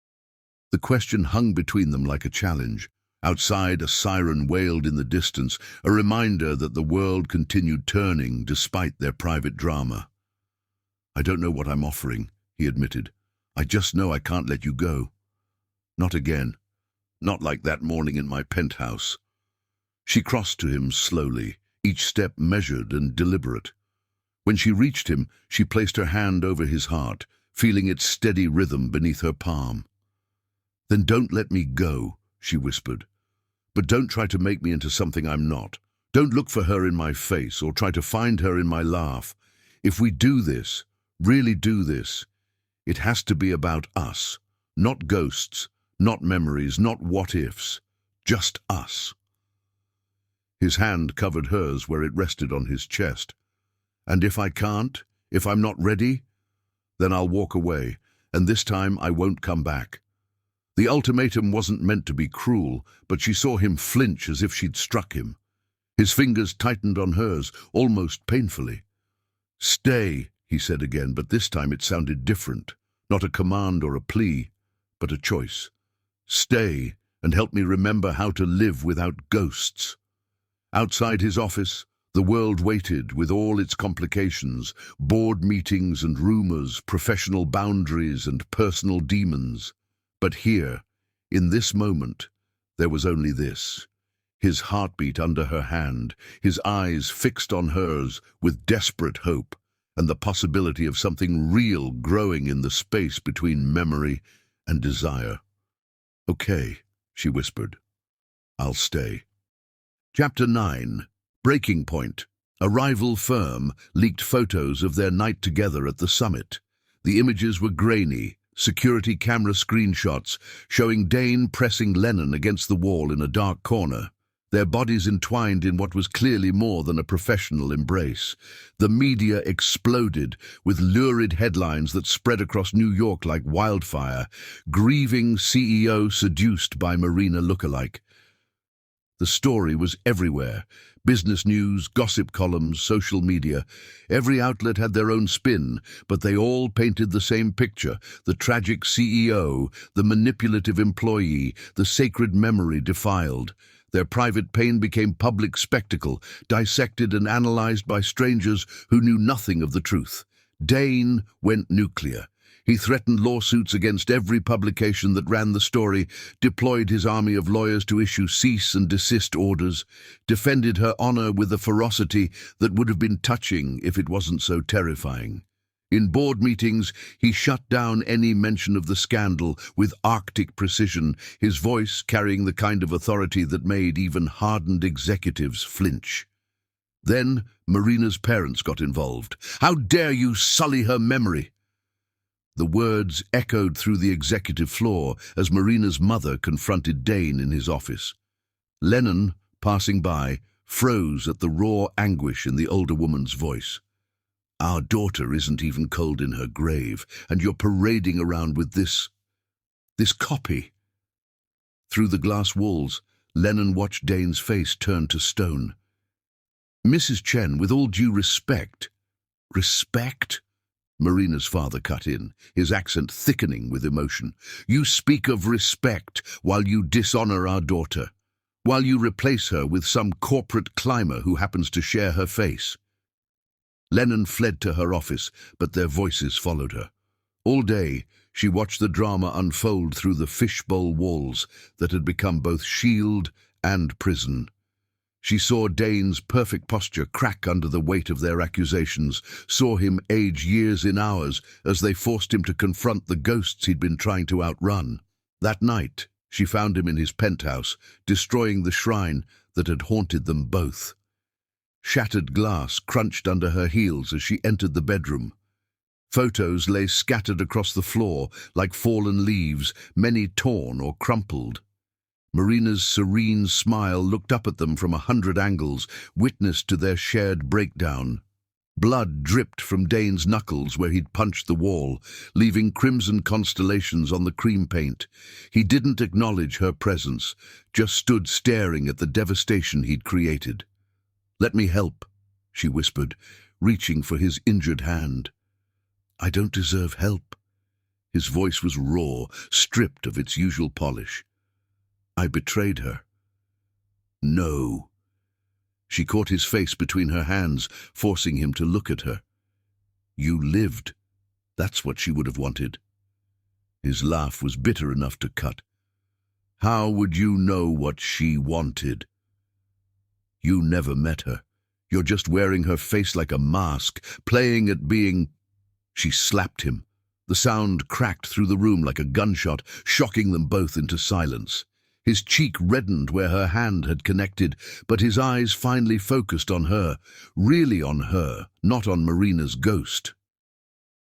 The question hung between them like a challenge. Outside, a siren wailed in the distance, a reminder that the world continued turning despite their private drama. "I don't know what I'm offering," he admitted. "I just know I can't let you go. Not again. Not like that morning in my penthouse." She crossed to him slowly, each step measured and deliberate. When she reached him, she placed her hand over his heart, feeling its steady rhythm beneath her palm. "Then don't let me go," she whispered. "But don't try to make me into something I'm not. Don't look for her in my face or try to find her in my laugh. If we do this, really do this, it has to be about us, not ghosts, not memories, not what-ifs, just us." His hand covered hers where it rested on his chest. "And if I can't, if I'm not ready, then I'll walk away, and this time I won't come back." The ultimatum wasn't meant to be cruel, but she saw him flinch as if she'd struck him. His fingers tightened on hers, almost painfully. "Stay," he said again, but this time it sounded different. Not a command or a plea, but a choice. "Stay, and help me remember how to live without ghosts." Outside his office, the world waited with all its complications, board meetings and rumors, professional boundaries and personal demons. But here, in this moment, there was only this. His heartbeat under her hand, his eyes fixed on hers with desperate hope, and the possibility of something real growing in the space between memory and desire. "Okay," she whispered. "I'll stay." Chapter 9. Breaking Point. A rival firm leaked photos of their night together at the summit. The images were grainy, security camera screenshots showing Dane pressing Lennon against the wall in a dark corner, their bodies entwined in what was clearly more than a professional embrace. The media exploded with lurid headlines that spread across New York like wildfire. "Grieving CEO seduced by Marina lookalike." The story was everywhere. Business news, gossip columns, social media. Every outlet had their own spin, but they all painted the same picture: the tragic CEO, the manipulative employee, the sacred memory defiled. Their private pain became public spectacle, dissected and analyzed by strangers who knew nothing of the truth. Dane went nuclear. He threatened lawsuits against every publication that ran the story, deployed his army of lawyers to issue cease and desist orders, defended her honor with a ferocity that would have been touching if it wasn't so terrifying. In board meetings, he shut down any mention of the scandal with Arctic precision, his voice carrying the kind of authority that made even hardened executives flinch. Then Marina's parents got involved. "How dare you sully her memory?" The words echoed through the executive floor as Marina's mother confronted Dane in his office. Lennon, passing by, froze at the raw anguish in the older woman's voice. "Our daughter isn't even cold in her grave, and you're parading around with this copy." Through the glass walls, Lennon watched Dane's face turn to stone. "Mrs. Chen, with all due respect." "Respect?" Marina's father cut in, his accent thickening with emotion. "You speak of respect while you dishonor our daughter, while you replace her with some corporate climber who happens to share her face." Lennon fled to her office, but their voices followed her. All day, she watched the drama unfold through the fishbowl walls that had become both shield and prison. She saw Dane's perfect posture crack under the weight of their accusations, saw him age years in hours as they forced him to confront the ghosts he'd been trying to outrun. That night, she found him in his penthouse, destroying the shrine that had haunted them both. Shattered glass crunched under her heels as she entered the bedroom. Photos lay scattered across the floor like fallen leaves, many torn or crumpled. Marina's serene smile looked up at them from 100 angles, witness to their shared breakdown. Blood dripped from Dane's knuckles where he'd punched the wall, leaving crimson constellations on the cream paint. He didn't acknowledge her presence, just stood staring at the devastation he'd created. "Let me help," she whispered, reaching for his injured hand. "I don't deserve help." His voice was raw, stripped of its usual polish. "I betrayed her. No. She caught his face between her hands, forcing him to look at her. You lived. That's what she would have wanted. His laugh was bitter enough to cut. How would you know what she wanted? You never met her. You're just wearing her face like a mask, playing at being... She slapped him. The sound cracked through the room like a gunshot, shocking them both into silence. His cheek reddened where her hand had connected, but his eyes finally focused on her, really on her, not on Marina's ghost.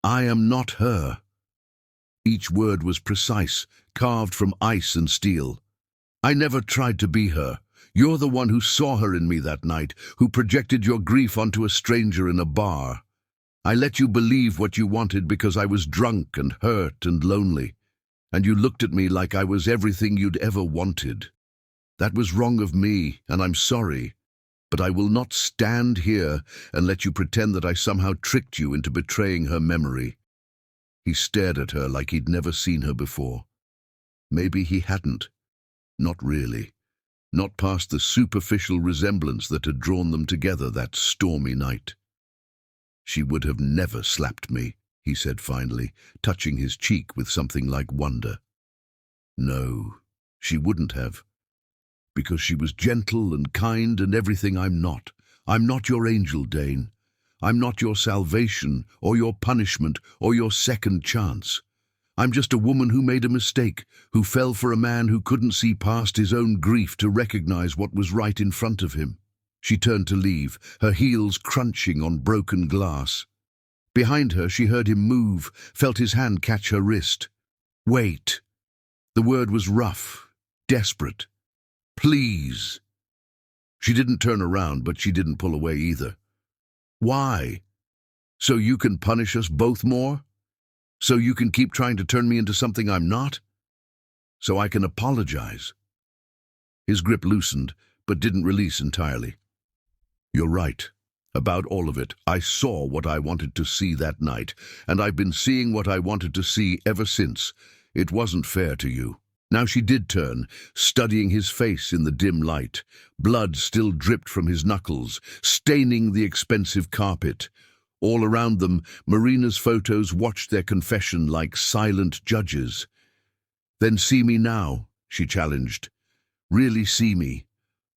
I am not her. Each word was precise, carved from ice and steel. I never tried to be her. You're the one who saw her in me that night, who projected your grief onto a stranger in a bar. I let you believe what you wanted because I was drunk and hurt and lonely, and you looked at me like I was everything you'd ever wanted. That was wrong of me, and I'm sorry, but I will not stand here and let you pretend that I somehow tricked you into betraying her memory. He stared at her like he'd never seen her before. Maybe he hadn't. Not really. Not past the superficial resemblance that had drawn them together that stormy night. She would have never slapped me, he said finally, touching his cheek with something like wonder. No, she wouldn't have. Because she was gentle and kind and everything I'm not. I'm not your angel, Dane. I'm not your salvation or your punishment or your second chance. I'm just a woman who made a mistake, who fell for a man who couldn't see past his own grief to recognize what was right in front of him. She turned to leave, her heels crunching on broken glass. Behind her, she heard him move, felt his hand catch her wrist. Wait. The word was rough, desperate. Please. She didn't turn around, but she didn't pull away either. Why? So you can punish us both more? So you can keep trying to turn me into something I'm not? So I can apologize. His grip loosened, but didn't release entirely. You're right. About all of it. I saw what I wanted to see that night, and I've been seeing what I wanted to see ever since. It wasn't fair to you. Now she did turn, studying his face in the dim light. Blood still dripped from his knuckles, staining the expensive carpet. All around them, Marina's photos watched their confession like silent judges. Then see me now, she challenged. Really see me.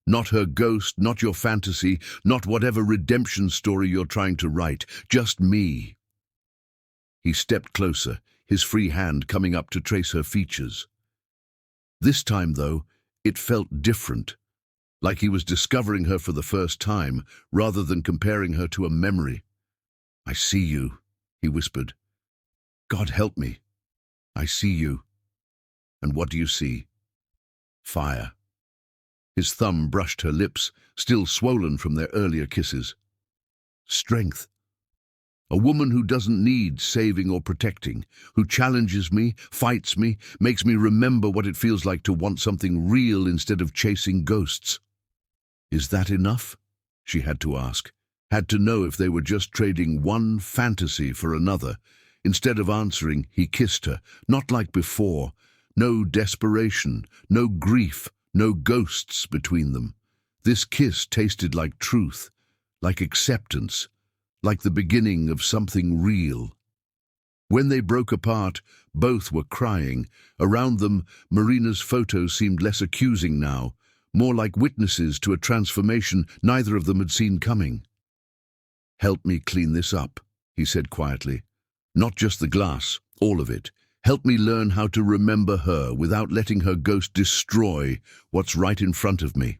Not her ghost, not your fantasy, not whatever redemption story you're trying to write. Just me. He stepped closer, his free hand coming up to trace her features. This time, though, it felt different, like he was discovering her for the first time, rather than comparing her to a memory. I see you, he whispered. God help me. I see you. And what do you see? Fire. His thumb brushed her lips, still swollen from their earlier kisses. Strength. A woman who doesn't need saving or protecting, who challenges me, fights me, makes me remember what it feels like to want something real instead of chasing ghosts. Is that enough? She had to ask. Had to know if they were just trading one fantasy for another. Instead of answering, he kissed her, not like before. No desperation, no grief, no ghosts between them. This kiss tasted like truth, like acceptance, like the beginning of something real. When they broke apart, both were crying. Around them, Marina's photos seemed less accusing now, more like witnesses to a transformation neither of them had seen coming. Help me clean this up, he said quietly. Not just the glass, all of it. Help me learn how to remember her without letting her ghost destroy what's right in front of me.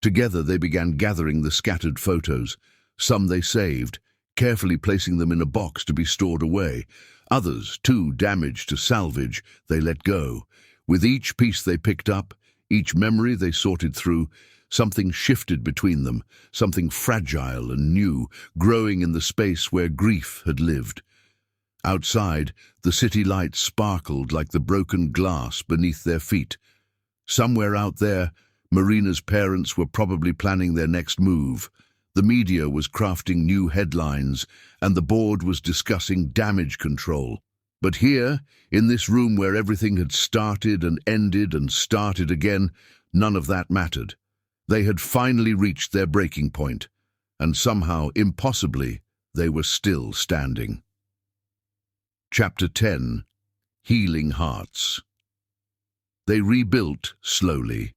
Together they began gathering the scattered photos. Some they saved, carefully placing them in a box to be stored away. Others, too damaged to salvage, they let go. With each piece they picked up, each memory they sorted through, something shifted between them, something fragile and new, growing in the space where grief had lived. Outside, the city lights sparkled like the broken glass beneath their feet. Somewhere out there, Marina's parents were probably planning their next move. The media was crafting new headlines, and the board was discussing damage control. But here, in this room where everything had started and ended and started again, none of that mattered. They had finally reached their breaking point, and somehow, impossibly, they were still standing. Chapter 10. Healing Hearts. They rebuilt slowly.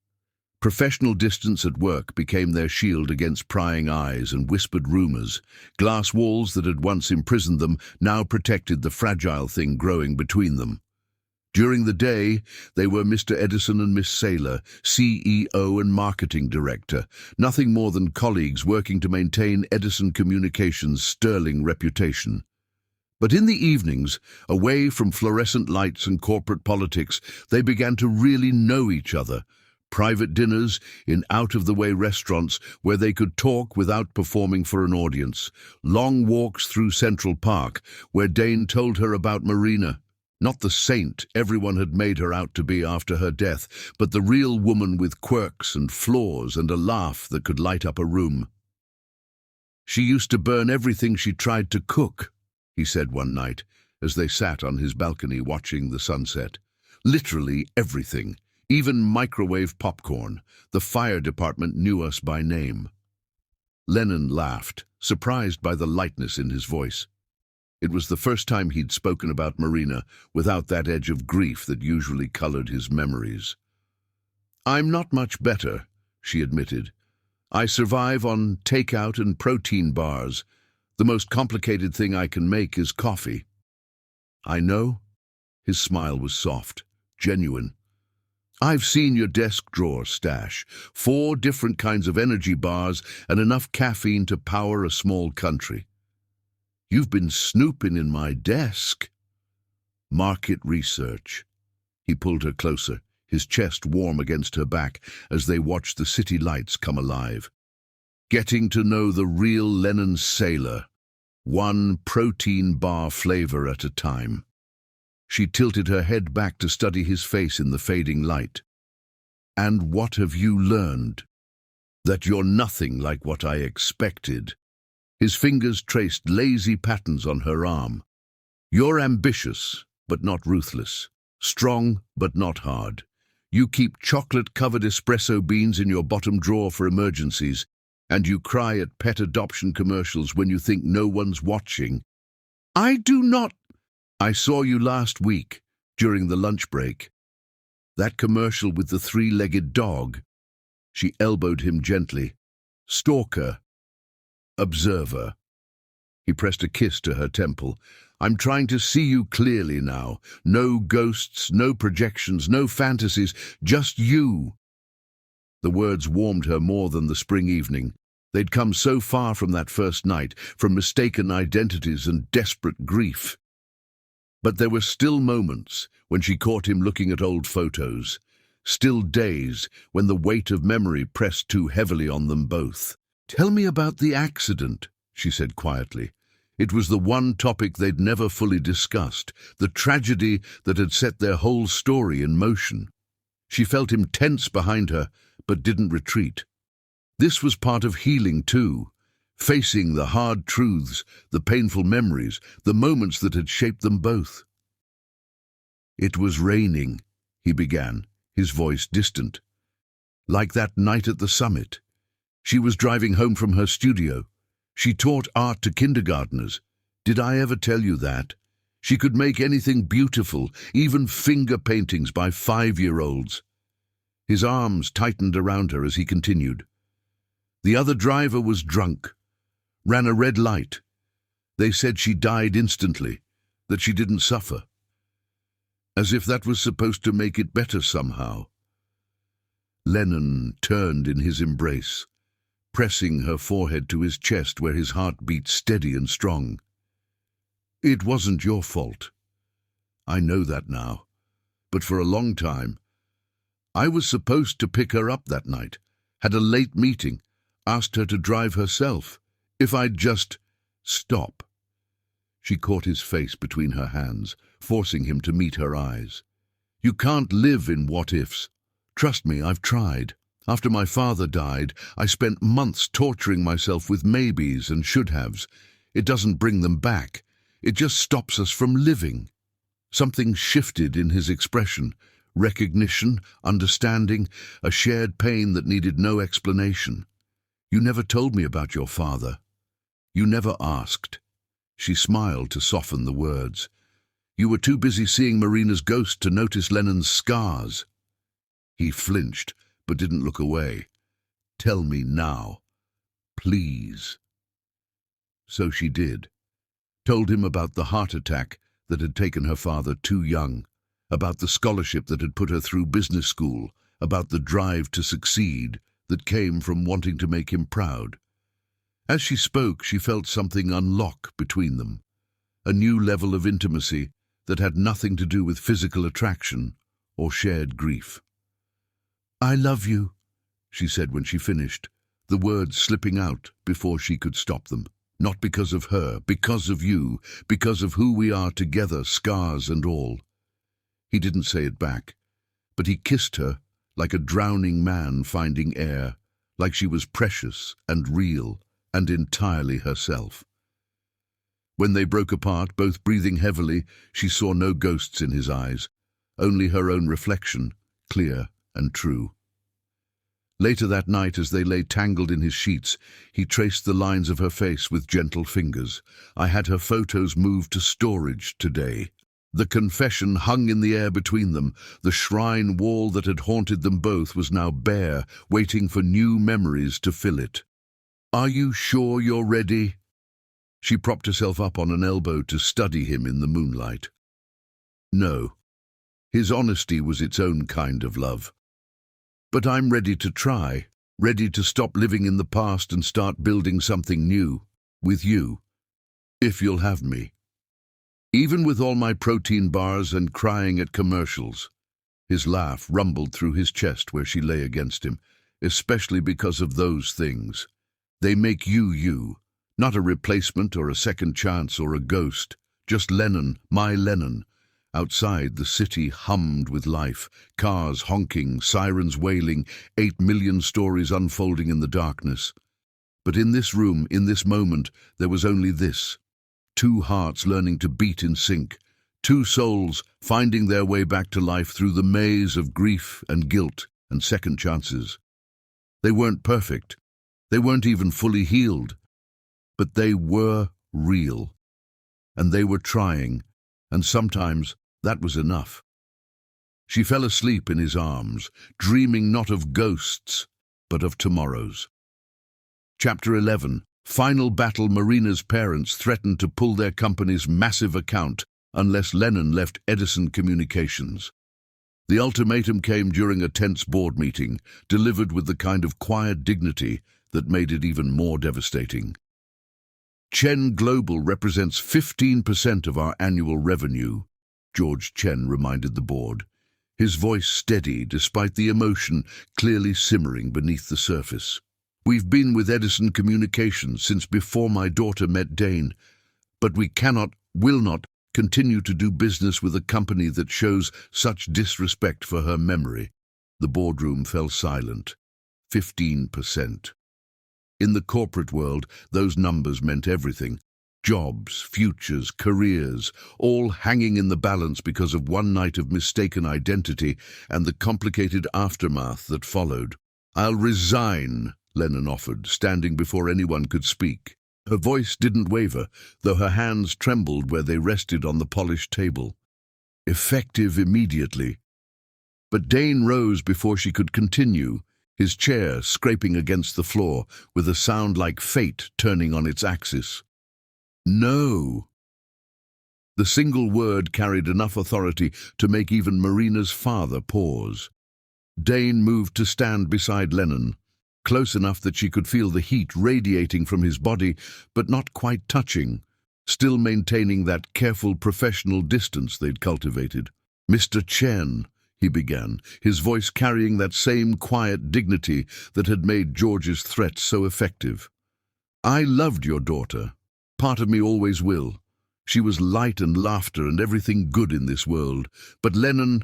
Professional distance at work became their shield against prying eyes and whispered rumors. Glass walls that had once imprisoned them now protected the fragile thing growing between them. During the day, they were Mr. Edison and Miss Saylor, CEO and marketing director, nothing more than colleagues working to maintain Edison Communications' sterling reputation. But in the evenings, away from fluorescent lights and corporate politics, they began to really know each other. Private dinners in out-of-the-way restaurants where they could talk without performing for an audience. Long walks through Central Park where Dane told her about Marina. Not the saint everyone had made her out to be after her death, but the real woman with quirks and flaws and a laugh that could light up a room. "She used to burn everything she tried to cook," he said one night, as they sat on his balcony watching the sunset. "Literally everything. Even microwave popcorn. The fire department knew us by name." Lennon laughed, surprised by the lightness in his voice. It was the first time he'd spoken about Marina without that edge of grief that usually colored his memories. "I'm not much better," she admitted. "I survive on takeout and protein bars. The most complicated thing I can make is coffee." "I know." His smile was soft, genuine. "I've seen your desk drawer stash. 4 different kinds of energy bars and enough caffeine to power a small country." "You've been snooping in my desk." "Market research." He pulled her closer, his chest warm against her back as they watched the city lights come alive. Getting to know the real Lennon Saylor, one protein bar flavor at a time. She tilted her head back to study his face in the fading light. "And what have you learned?" "That you're nothing like what I expected." His fingers traced lazy patterns on her arm. "You're ambitious, but not ruthless. Strong, but not hard. You keep chocolate-covered espresso beans in your bottom drawer for emergencies, and you cry at pet adoption commercials when you think no one's watching." "I do not." "I saw you last week, during the lunch break. That commercial with the 3-legged dog." She elbowed him gently. "Stalker. Observer." He pressed a kiss to her temple. "I'm trying to see you clearly now. No ghosts, no projections, no fantasies, just you." The words warmed her more than the spring evening. They'd come so far from that first night, from mistaken identities and desperate grief. But there were still moments when she caught him looking at old photos, still days when the weight of memory pressed too heavily on them both. "Tell me about the accident," she said quietly. It was the one topic they'd never fully discussed, the tragedy that had set their whole story in motion. She felt him tense behind her, but didn't retreat. This was part of healing too, facing the hard truths, the painful memories, the moments that had shaped them both. "It was raining," he began, his voice distant. "Like that night at the summit. She was driving home from her studio. She taught art to kindergartners. Did I ever tell you that? She could make anything beautiful, even finger paintings by 5-year-olds. His arms tightened around her as he continued. "The other driver was drunk. Ran a red light. They said she died instantly, that she didn't suffer. As if that was supposed to make it better somehow." Lennon turned in his embrace, pressing her forehead to his chest where his heart beat steady and strong. "It wasn't your fault. I know that now. But for a long time, I was supposed to pick her up that night, had a late meeting, asked her to drive herself. If I'd just stop." She caught his face between her hands, forcing him to meet her eyes. "You can't live in what-ifs. Trust me, I've tried. After my father died, I spent months torturing myself with maybes and should-haves. It doesn't bring them back. It just stops us from living." Something shifted in his expression, recognition, understanding, a shared pain that needed no explanation. You never told me about your father. You never asked. She smiled to soften the words. You were too busy seeing Marina's ghost to notice Lennon's scars. He flinched, but didn't look away. Tell me now, please. So she did. Told him about the heart attack that had taken her father too young, about the scholarship that had put her through business school, about the drive to succeed that came from wanting to make him proud. As she spoke, she felt something unlock between them, a new level of intimacy that had nothing to do with physical attraction or shared grief. I love you, she said when she finished, the words slipping out before she could stop them. Not because of her, because of you, because of who we are together, scars and all. He didn't say it back, but he kissed her like a drowning man finding air, like she was precious and real and entirely herself. When they broke apart, both breathing heavily, she saw no ghosts in his eyes, only her own reflection, clear and true. Later that night, as they lay tangled in his sheets, he traced the lines of her face with gentle fingers. I had her photos moved to storage today. The confession hung in the air between them. The shrine wall that had haunted them both was now bare, waiting for new memories to fill it. Are you sure you're ready? She propped herself up on an elbow to study him in the moonlight. No. His honesty was its own kind of love. But I'm ready to try, ready to stop living in the past and start building something new, with you, if you'll have me. Even with all my protein bars and crying at commercials. His laugh rumbled through his chest where she lay against him, especially because of those things. They make you you. Not a replacement or a second chance or a ghost, just Lennon, my Lennon. Outside, the city hummed with life, cars honking, sirens wailing, 8 million stories unfolding in the darkness. But in this room, in this moment, there was only this. 2 hearts learning to beat in sync, 2 souls finding their way back to life through the maze of grief and guilt and second chances. They weren't perfect. They weren't even fully healed. But they were real, and they were trying, and sometimes that was enough. She fell asleep in his arms, dreaming not of ghosts, but of tomorrows. Chapter 11. Final battle. Marina's parents threatened to pull their company's massive account unless Lennon left Edison Communications. The ultimatum came during a tense board meeting, delivered with the kind of quiet dignity that made it even more devastating. Chen Global represents 15% of our annual revenue, George Chen reminded the board, his voice steady despite the emotion clearly simmering beneath the surface. We've been with Edison Communications since before my daughter met Dane, but we will not continue to do business with a company that shows such disrespect for her memory. The boardroom fell silent. 15%. In the corporate world, those numbers meant everything. Jobs, futures, careers, all hanging in the balance because of one night of mistaken identity and the complicated aftermath that followed. I'll resign, Lennon offered, standing before anyone could speak. Her voice didn't waver, though her hands trembled where they rested on the polished table. Effective immediately. But Dane rose before she could continue, his chair scraping against the floor with a sound like fate turning on its axis. No. The single word carried enough authority to make even Marina's father pause. Dane moved to stand beside Lennon, close enough that she could feel the heat radiating from his body, but not quite touching, still maintaining that careful professional distance they'd cultivated. Mr. Chen, he began, his voice carrying that same quiet dignity that had made George's threat so effective. I loved your daughter. Part of me always will. She was light and laughter and everything good in this world. But Lennon,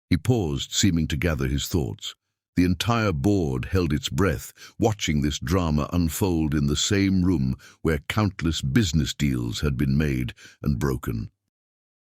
he paused, seeming to gather his thoughts. The entire board held its breath, watching this drama unfold in the same room where countless business deals had been made and broken.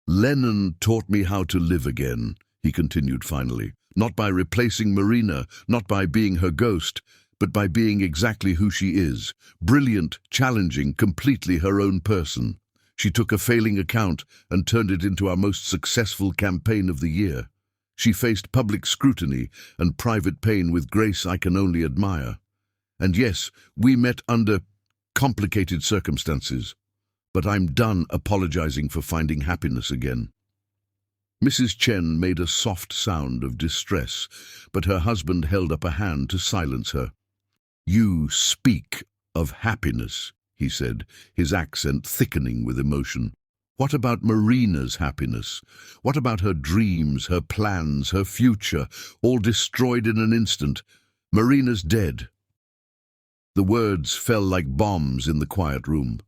Lennon taught me how to live again, he continued finally. Not by replacing Marina, not by being her ghost, but by being exactly who she is. Brilliant, challenging, completely her own person. She took a failing account and turned it into our most successful campaign of the year. She faced public scrutiny and private pain with grace I can only admire. And yes, we met under complicated circumstances, but I'm done apologizing for finding happiness again. Mrs. Chen made a soft sound of distress, but her husband held up a hand to silence her. "You speak of happiness," he said, his accent thickening with emotion. "What about Marina's happiness? What about her dreams, her plans, her future, all destroyed in an instant? Marina's dead." The words fell like bombs in the quiet room.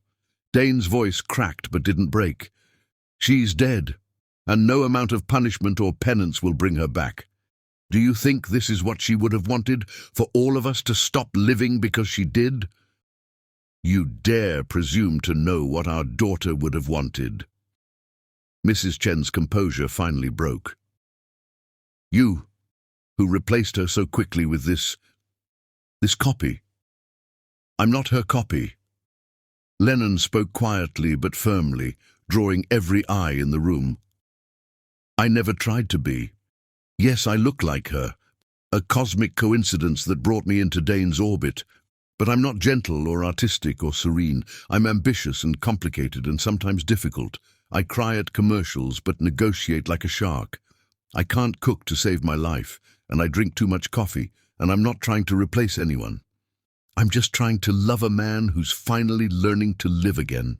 Dane's voice cracked but didn't break. "She's dead, and no amount of punishment or penance will bring her back. Do you think this is what she would have wanted, for all of us to stop living because she did? You dare presume to know what our daughter would have wanted." Mrs. Chen's composure finally broke. "You, who replaced her so quickly with this copy. I'm not her copy." Lennon spoke quietly but firmly, drawing every eye in the room. "I never tried to be. Yes, I look like her, a cosmic coincidence that brought me into Dane's orbit. But I'm not gentle or artistic or serene. I'm ambitious and complicated and sometimes difficult. I cry at commercials but negotiate like a shark. I can't cook to save my life, and I drink too much coffee, and I'm not trying to replace anyone. I'm just trying to love a man who's finally learning to live again."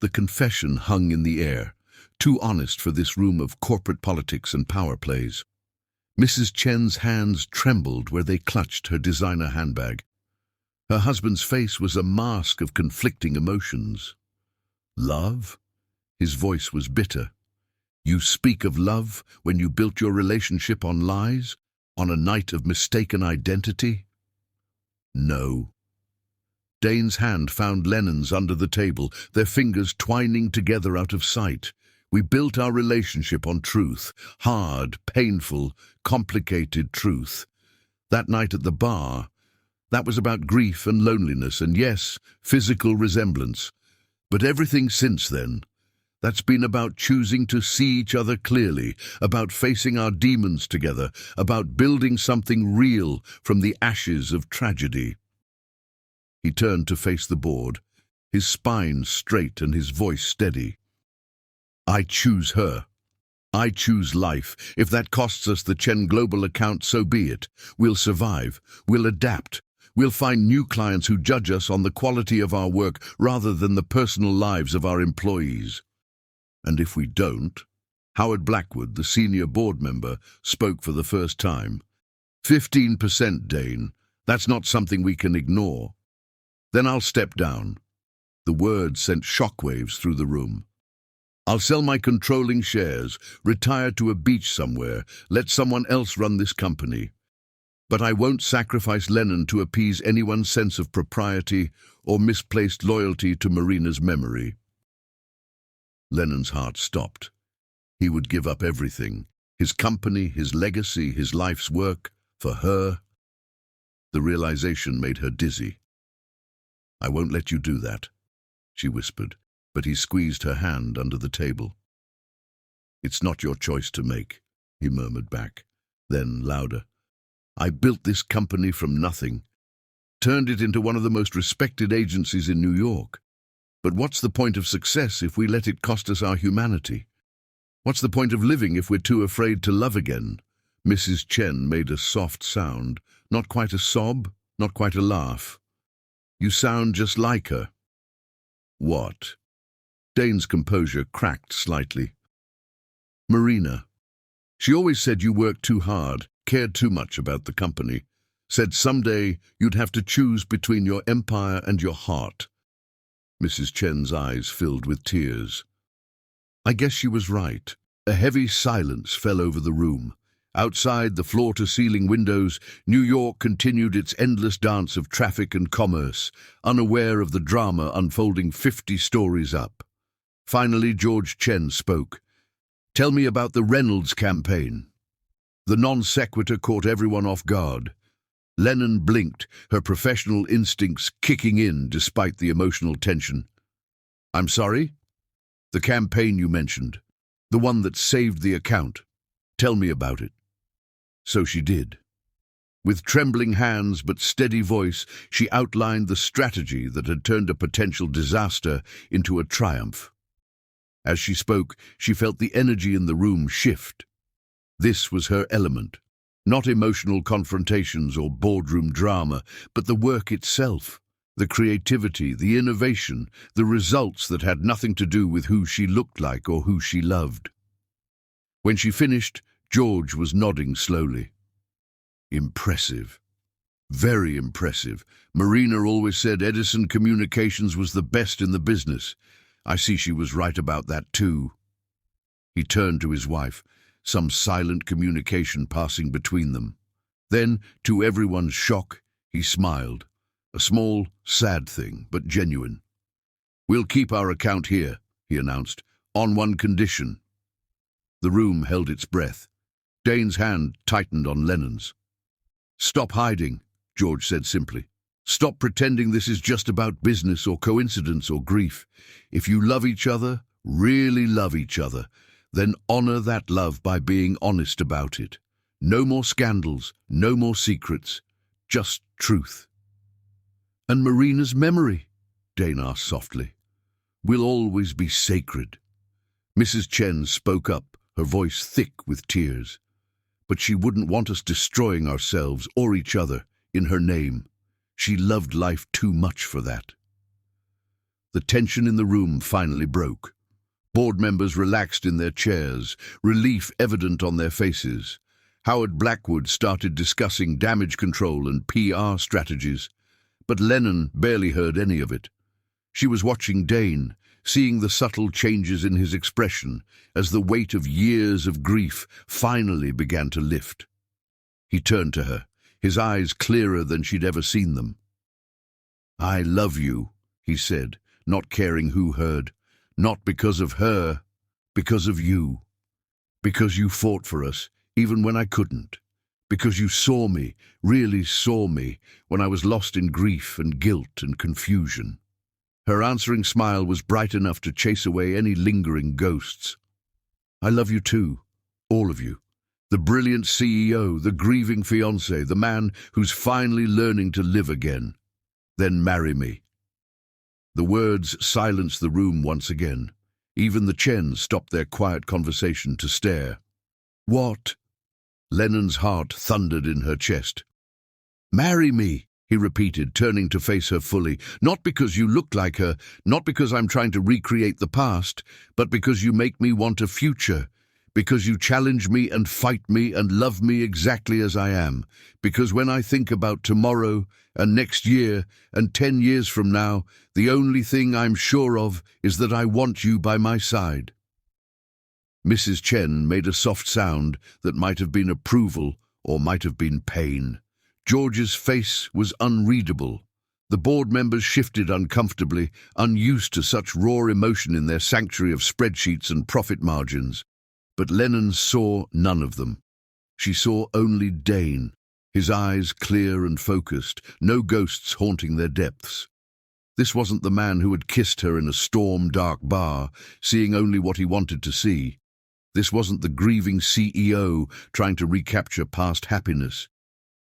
The confession hung in the air, too honest for this room of corporate politics and power plays. Mrs. Chen's hands trembled where they clutched her designer handbag. Her husband's face was a mask of conflicting emotions. "Love?" His voice was bitter. "You speak of love when you built your relationship on lies, on a night of mistaken identity?" "No." Dane's hand found Lennon's under the table, their fingers twining together out of sight. "We built our relationship on truth, hard, painful, complicated truth. That night at the bar, that was about grief and loneliness and, yes, physical resemblance. But everything since then, that's been about choosing to see each other clearly, about facing our demons together, about building something real from the ashes of tragedy." He turned to face the board, his spine straight and his voice steady. "I choose her. I choose life. If that costs us the Chen Global account, so be it. We'll survive. We'll adapt. We'll find new clients who judge us on the quality of our work rather than the personal lives of our employees. And if we don't," Howard Blackwood, the senior board member, spoke for the first time. 15%, Dane. That's not something we can ignore. "Then I'll step down." The words sent shockwaves through the room. "I'll sell my controlling shares, retire to a beach somewhere, let someone else run this company. But I won't sacrifice Lennon to appease anyone's sense of propriety or misplaced loyalty to Marina's memory." Lennon's heart stopped. He would give up everything, his company, his legacy, his life's work, for her. The realization made her dizzy. "I won't let you do that," she whispered, but he squeezed her hand under the table. "It's not your choice to make," he murmured back. Then, louder, "I built this company from nothing, turned it into one of the most respected agencies in New York. But what's the point of success if we let it cost us our humanity? What's the point of living if we're too afraid to love again?" Mrs. Chen made a soft sound, not quite a sob, not quite a laugh. "You sound just like her." "What?" Dane's composure cracked slightly. "Marina. She always said you worked too hard, cared too much about the company. Said someday you'd have to choose between your empire and your heart." Mrs. Chen's eyes filled with tears. I guess she was right. A heavy silence fell over the room. Outside the floor-to-ceiling windows, New York continued its endless dance of traffic and commerce, unaware of the drama unfolding 50 stories up. Finally, George Chen spoke. Tell me about the Reynolds campaign. The non sequitur caught everyone off guard. Lennon blinked, her professional instincts kicking in despite the emotional tension. I'm sorry? The campaign you mentioned. The one that saved the account. Tell me about it. So she did. With trembling hands but steady voice, she outlined the strategy that had turned a potential disaster into a triumph. As she spoke, she felt the energy in the room shift. This was her element. Not emotional confrontations or boardroom drama, but the work itself, the creativity, the innovation, the results that had nothing to do with who she looked like or who she loved. When she finished, George was nodding slowly. Impressive. Very impressive. Marina always said Edison Communications was the best in the business. I see she was right about that too. He turned to his wife, some silent communication passing between them. Then, to everyone's shock, he smiled. A small, sad thing, but genuine. We'll keep our account here, he announced, on one condition. The room held its breath. Dane's hand tightened on Lennon's. Stop hiding, George said simply. Stop pretending this is just about business or coincidence or grief. If you love each other, really love each other, then honor that love by being honest about it. No more scandals, no more secrets, just truth. And Marina's memory, Dane asked softly, will always be sacred. Mrs. Chen spoke up, her voice thick with tears. But she wouldn't want us destroying ourselves or each other in her name. She loved life too much for that. The tension in the room finally broke. Board members relaxed in their chairs, relief evident on their faces. Howard Blackwood started discussing damage control and PR strategies, but Lennon barely heard any of it. She was watching Dane, seeing the subtle changes in his expression as the weight of years of grief finally began to lift. He turned to her, his eyes clearer than she'd ever seen them. I love you, he said, not caring who heard. Not because of her, because of you. Because you fought for us, even when I couldn't. Because you saw me, really saw me, when I was lost in grief and guilt and confusion. Her answering smile was bright enough to chase away any lingering ghosts. I love you too, all of you. The brilliant CEO, the grieving fiancé, the man who's finally learning to live again. Then marry me. The words silenced the room once again. Even the Chens stopped their quiet conversation to stare. What? Lennon's heart thundered in her chest. Marry me, he repeated, turning to face her fully. Not because you look like her, not because I'm trying to recreate the past, but because you make me want a future. Because you challenge me and fight me and love me exactly as I am. Because when I think about tomorrow and next year and 10 years from now, the only thing I'm sure of is that I want you by my side. Mrs. Chen made a soft sound that might have been approval or might have been pain. George's face was unreadable. The board members shifted uncomfortably, unused to such raw emotion in their sanctuary of spreadsheets and profit margins. But Lennon saw none of them. She saw only Dane, his eyes clear and focused, no ghosts haunting their depths. This wasn't the man who had kissed her in a storm-dark bar, seeing only what he wanted to see. This wasn't the grieving CEO trying to recapture past happiness.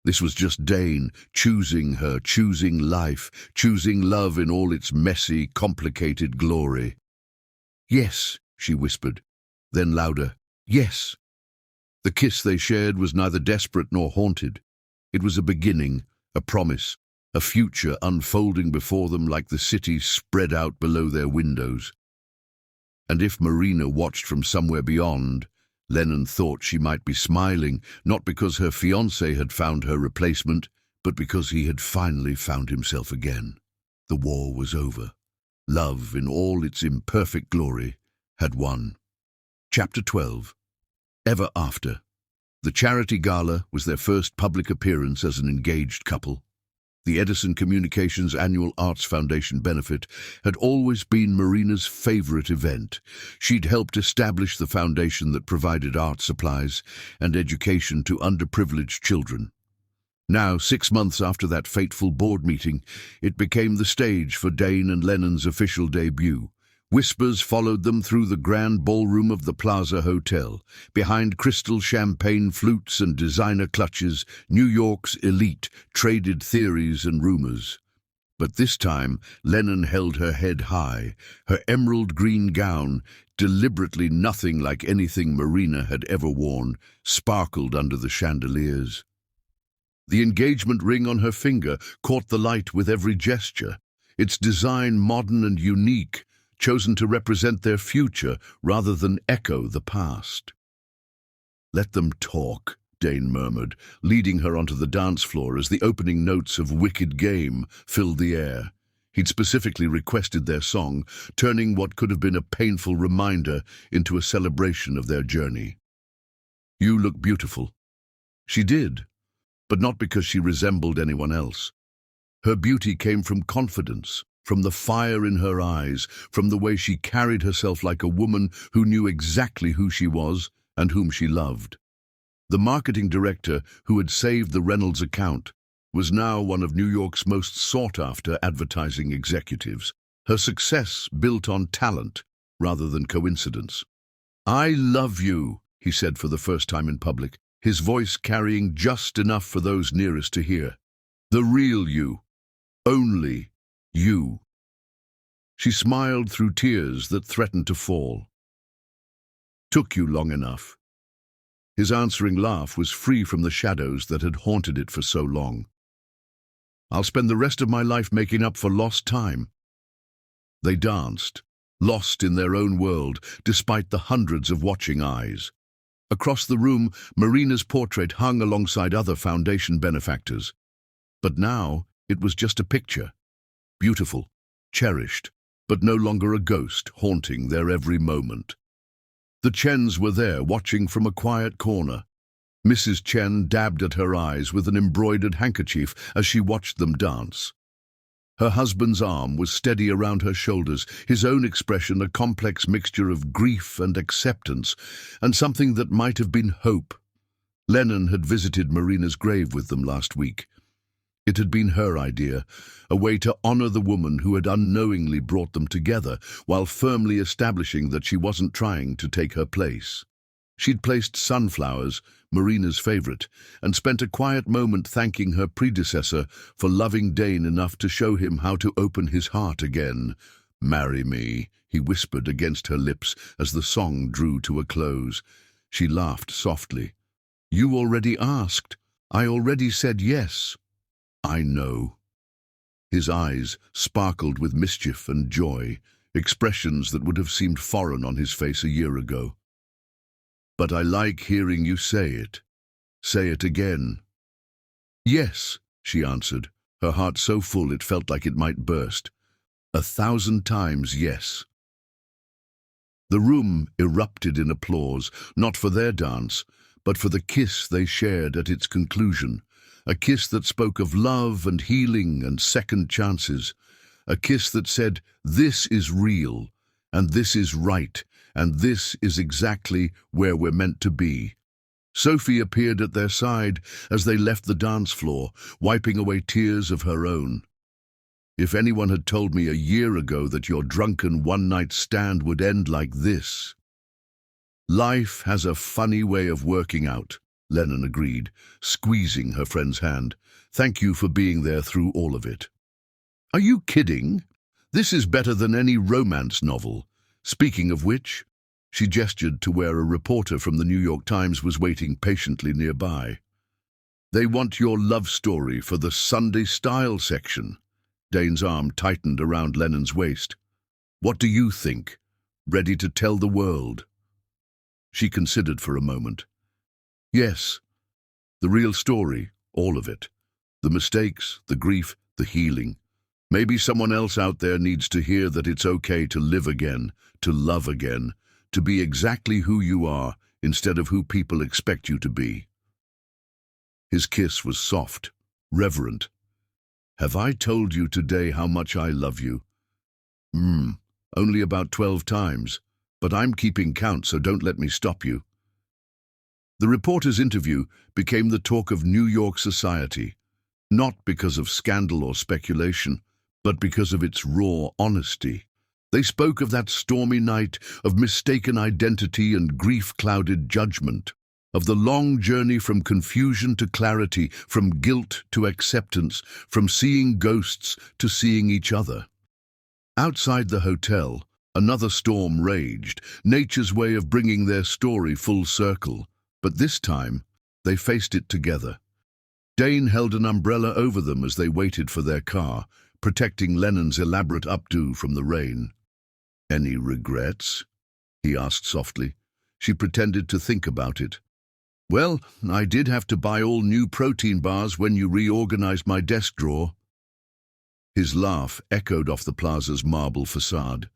This was just Dane, choosing her, choosing life, choosing love in all its messy, complicated glory. Yes, she whispered, then louder. Yes. The kiss they shared was neither desperate nor haunted. It was a beginning, a promise, a future unfolding before them like the city spread out below their windows. And if Marina watched from somewhere beyond, Lennon thought she might be smiling, not because her fiancé had found her replacement, but because he had finally found himself again. The war was over. Love, in all its imperfect glory, had won. Chapter 12. Ever After. The charity gala was their first public appearance as an engaged couple. The Edison Communications Annual Arts Foundation benefit had always been Marina's favorite event. She'd helped establish the foundation that provided art supplies and education to underprivileged children. Now, 6 months after that fateful board meeting, it became the stage for Dane and Lennon's official debut. Whispers followed them through the grand ballroom of the Plaza Hotel. Behind crystal champagne flutes and designer clutches, New York's elite traded theories and rumors. But this time, Lennon held her head high. Her emerald green gown, deliberately nothing like anything Marina had ever worn, sparkled under the chandeliers. The engagement ring on her finger caught the light with every gesture, its design modern and unique, chosen to represent their future rather than echo the past. "Let them talk," Dane murmured, leading her onto the dance floor as the opening notes of Wicked Game filled the air. He'd specifically requested their song, turning what could have been a painful reminder into a celebration of their journey. "You look beautiful." She did, but not because she resembled anyone else. Her beauty came from confidence, from the fire in her eyes, from the way she carried herself like a woman who knew exactly who she was and whom she loved. The marketing director who had saved the Reynolds account was now one of New York's most sought-after advertising executives. Her success built on talent rather than coincidence. "I love you," he said for the first time in public, his voice carrying just enough for those nearest to hear. "The real you. Only you." She smiled through tears that threatened to fall. "Took you long enough." His answering laugh was free from the shadows that had haunted it for so long. "I'll spend the rest of my life making up for lost time." They danced, lost in their own world, despite the hundreds of watching eyes. Across the room, Marina's portrait hung alongside other foundation benefactors. But now it was just a picture. Beautiful, cherished, but no longer a ghost haunting their every moment. The Chens were there, watching from a quiet corner. Mrs. Chen dabbed at her eyes with an embroidered handkerchief as she watched them dance. Her husband's arm was steady around her shoulders, his own expression a complex mixture of grief and acceptance, and something that might have been hope. Lennon had visited Marina's grave with them last week. It had been her idea, a way to honor the woman who had unknowingly brought them together, while firmly establishing that she wasn't trying to take her place. She'd placed sunflowers, Marina's favorite, and spent a quiet moment thanking her predecessor for loving Dane enough to show him how to open his heart again. "Marry me," he whispered against her lips as the song drew to a close. She laughed softly. "You already asked. I already said yes." "I know." His eyes sparkled with mischief and joy, expressions that would have seemed foreign on his face a year ago. "But I like hearing you say it. Say it again." "Yes," she answered, her heart so full it felt like it might burst. 1,000 times yes. The room erupted in applause, not for their dance, but for the kiss they shared at its conclusion. A kiss that spoke of love and healing and second chances. A kiss that said, "This is real, and this is right, and this is exactly where we're meant to be." Sophie appeared at their side as they left the dance floor, wiping away tears of her own. "If anyone had told me a year ago that your drunken one-night stand would end like this." "Life has a funny way of working out," Lennon agreed, squeezing her friend's hand. "Thank you for being there through all of it." "Are you kidding? This is better than any romance novel. Speaking of which," she gestured to where a reporter from the New York Times was waiting patiently nearby. "They want your love story for the Sunday Style section." Dane's arm tightened around Lennon's waist. "What do you think? Ready to tell the world?" She considered for a moment. "Yes, the real story, all of it. The mistakes, the grief, the healing. Maybe someone else out there needs to hear that it's okay to live again, to love again, to be exactly who you are instead of who people expect you to be." His kiss was soft, reverent. Have I told you today how much I love you? Only about 12 times, but I'm keeping count, so don't let me stop you. The reporter's interview became the talk of New York society, not because of scandal or speculation, but because of its raw honesty. They spoke of that stormy night, of mistaken identity and grief-clouded judgment, of the long journey from confusion to clarity, from guilt to acceptance, from seeing ghosts to seeing each other. Outside the hotel, another storm raged, nature's way of bringing their story full circle. But this time, they faced it together. Dane held an umbrella over them as they waited for their car, protecting Lennon's elaborate updo from the rain. "Any regrets?" he asked softly. She pretended to think about it. "Well, I did have to buy all new protein bars when you reorganized my desk drawer." His laugh echoed off the plaza's marble facade.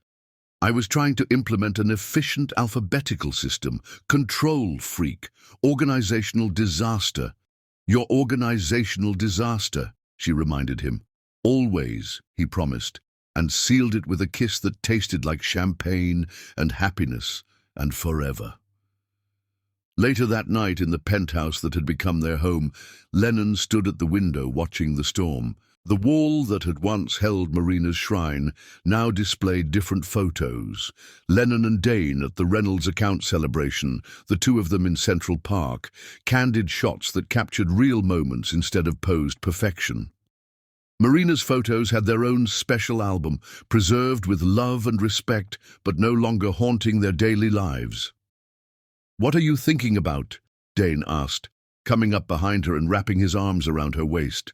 "I was trying to implement an efficient alphabetical system. Control freak. Organizational disaster." "Your organizational disaster," she reminded him. "Always," he promised, and sealed it with a kiss that tasted like champagne and happiness and forever. Later that night, in the penthouse that had become their home, Lennon stood at the window watching the storm. The wall that had once held Marina's shrine now displayed different photos. Lennon and Dane at the Reynolds account celebration, the two of them in Central Park, candid shots that captured real moments instead of posed perfection. Marina's photos had their own special album, preserved with love and respect, but no longer haunting their daily lives. "What are you thinking about?" Dane asked, coming up behind her and wrapping his arms around her waist.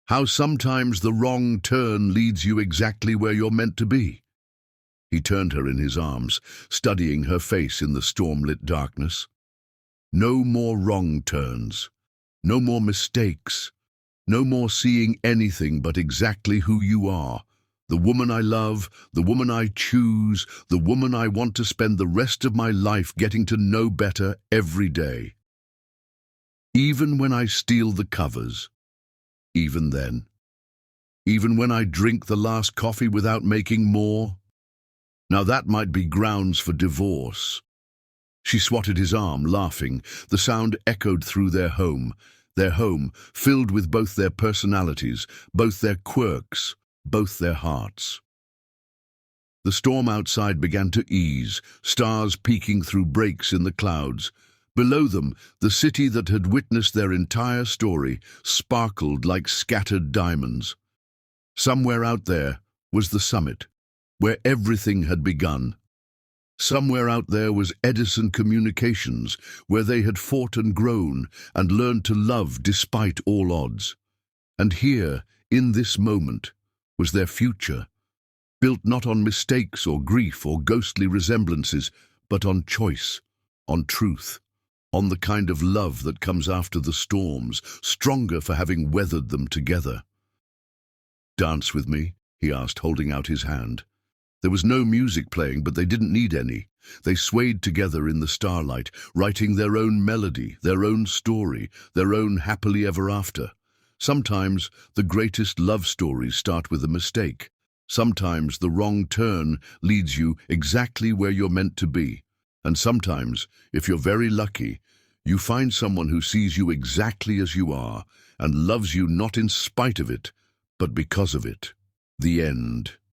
"How sometimes the wrong turn leads you exactly where you're meant to be." He turned her in his arms, studying her face in the storm-lit darkness. "No more wrong turns. No more mistakes. No more seeing anything but exactly who you are. The woman I love, the woman I choose, the woman I want to spend the rest of my life getting to know better every day. Even when I steal the covers. Even then. Even when I drink the last coffee without making more. Now that might be grounds for divorce." She swatted his arm, laughing. The sound echoed through their home filled with both their personalities, both their quirks, both their hearts. The storm outside began to ease, stars peeking through breaks in the clouds. Below them, the city that had witnessed their entire story sparkled like scattered diamonds. Somewhere out there was the summit, where everything had begun. Somewhere out there was Edison Communications, where they had fought and grown and learned to love despite all odds. And here, in this moment, was their future, built not on mistakes or grief or ghostly resemblances, but on choice, on truth, on the kind of love that comes after the storms, stronger for having weathered them together. "Dance with me?" he asked, holding out his hand. There was no music playing, but they didn't need any. They swayed together in the starlight, writing their own melody, their own story, their own happily ever after. Sometimes the greatest love stories start with a mistake. Sometimes the wrong turn leads you exactly where you're meant to be. And sometimes, if you're very lucky, you find someone who sees you exactly as you are and loves you not in spite of it, but because of it. The end.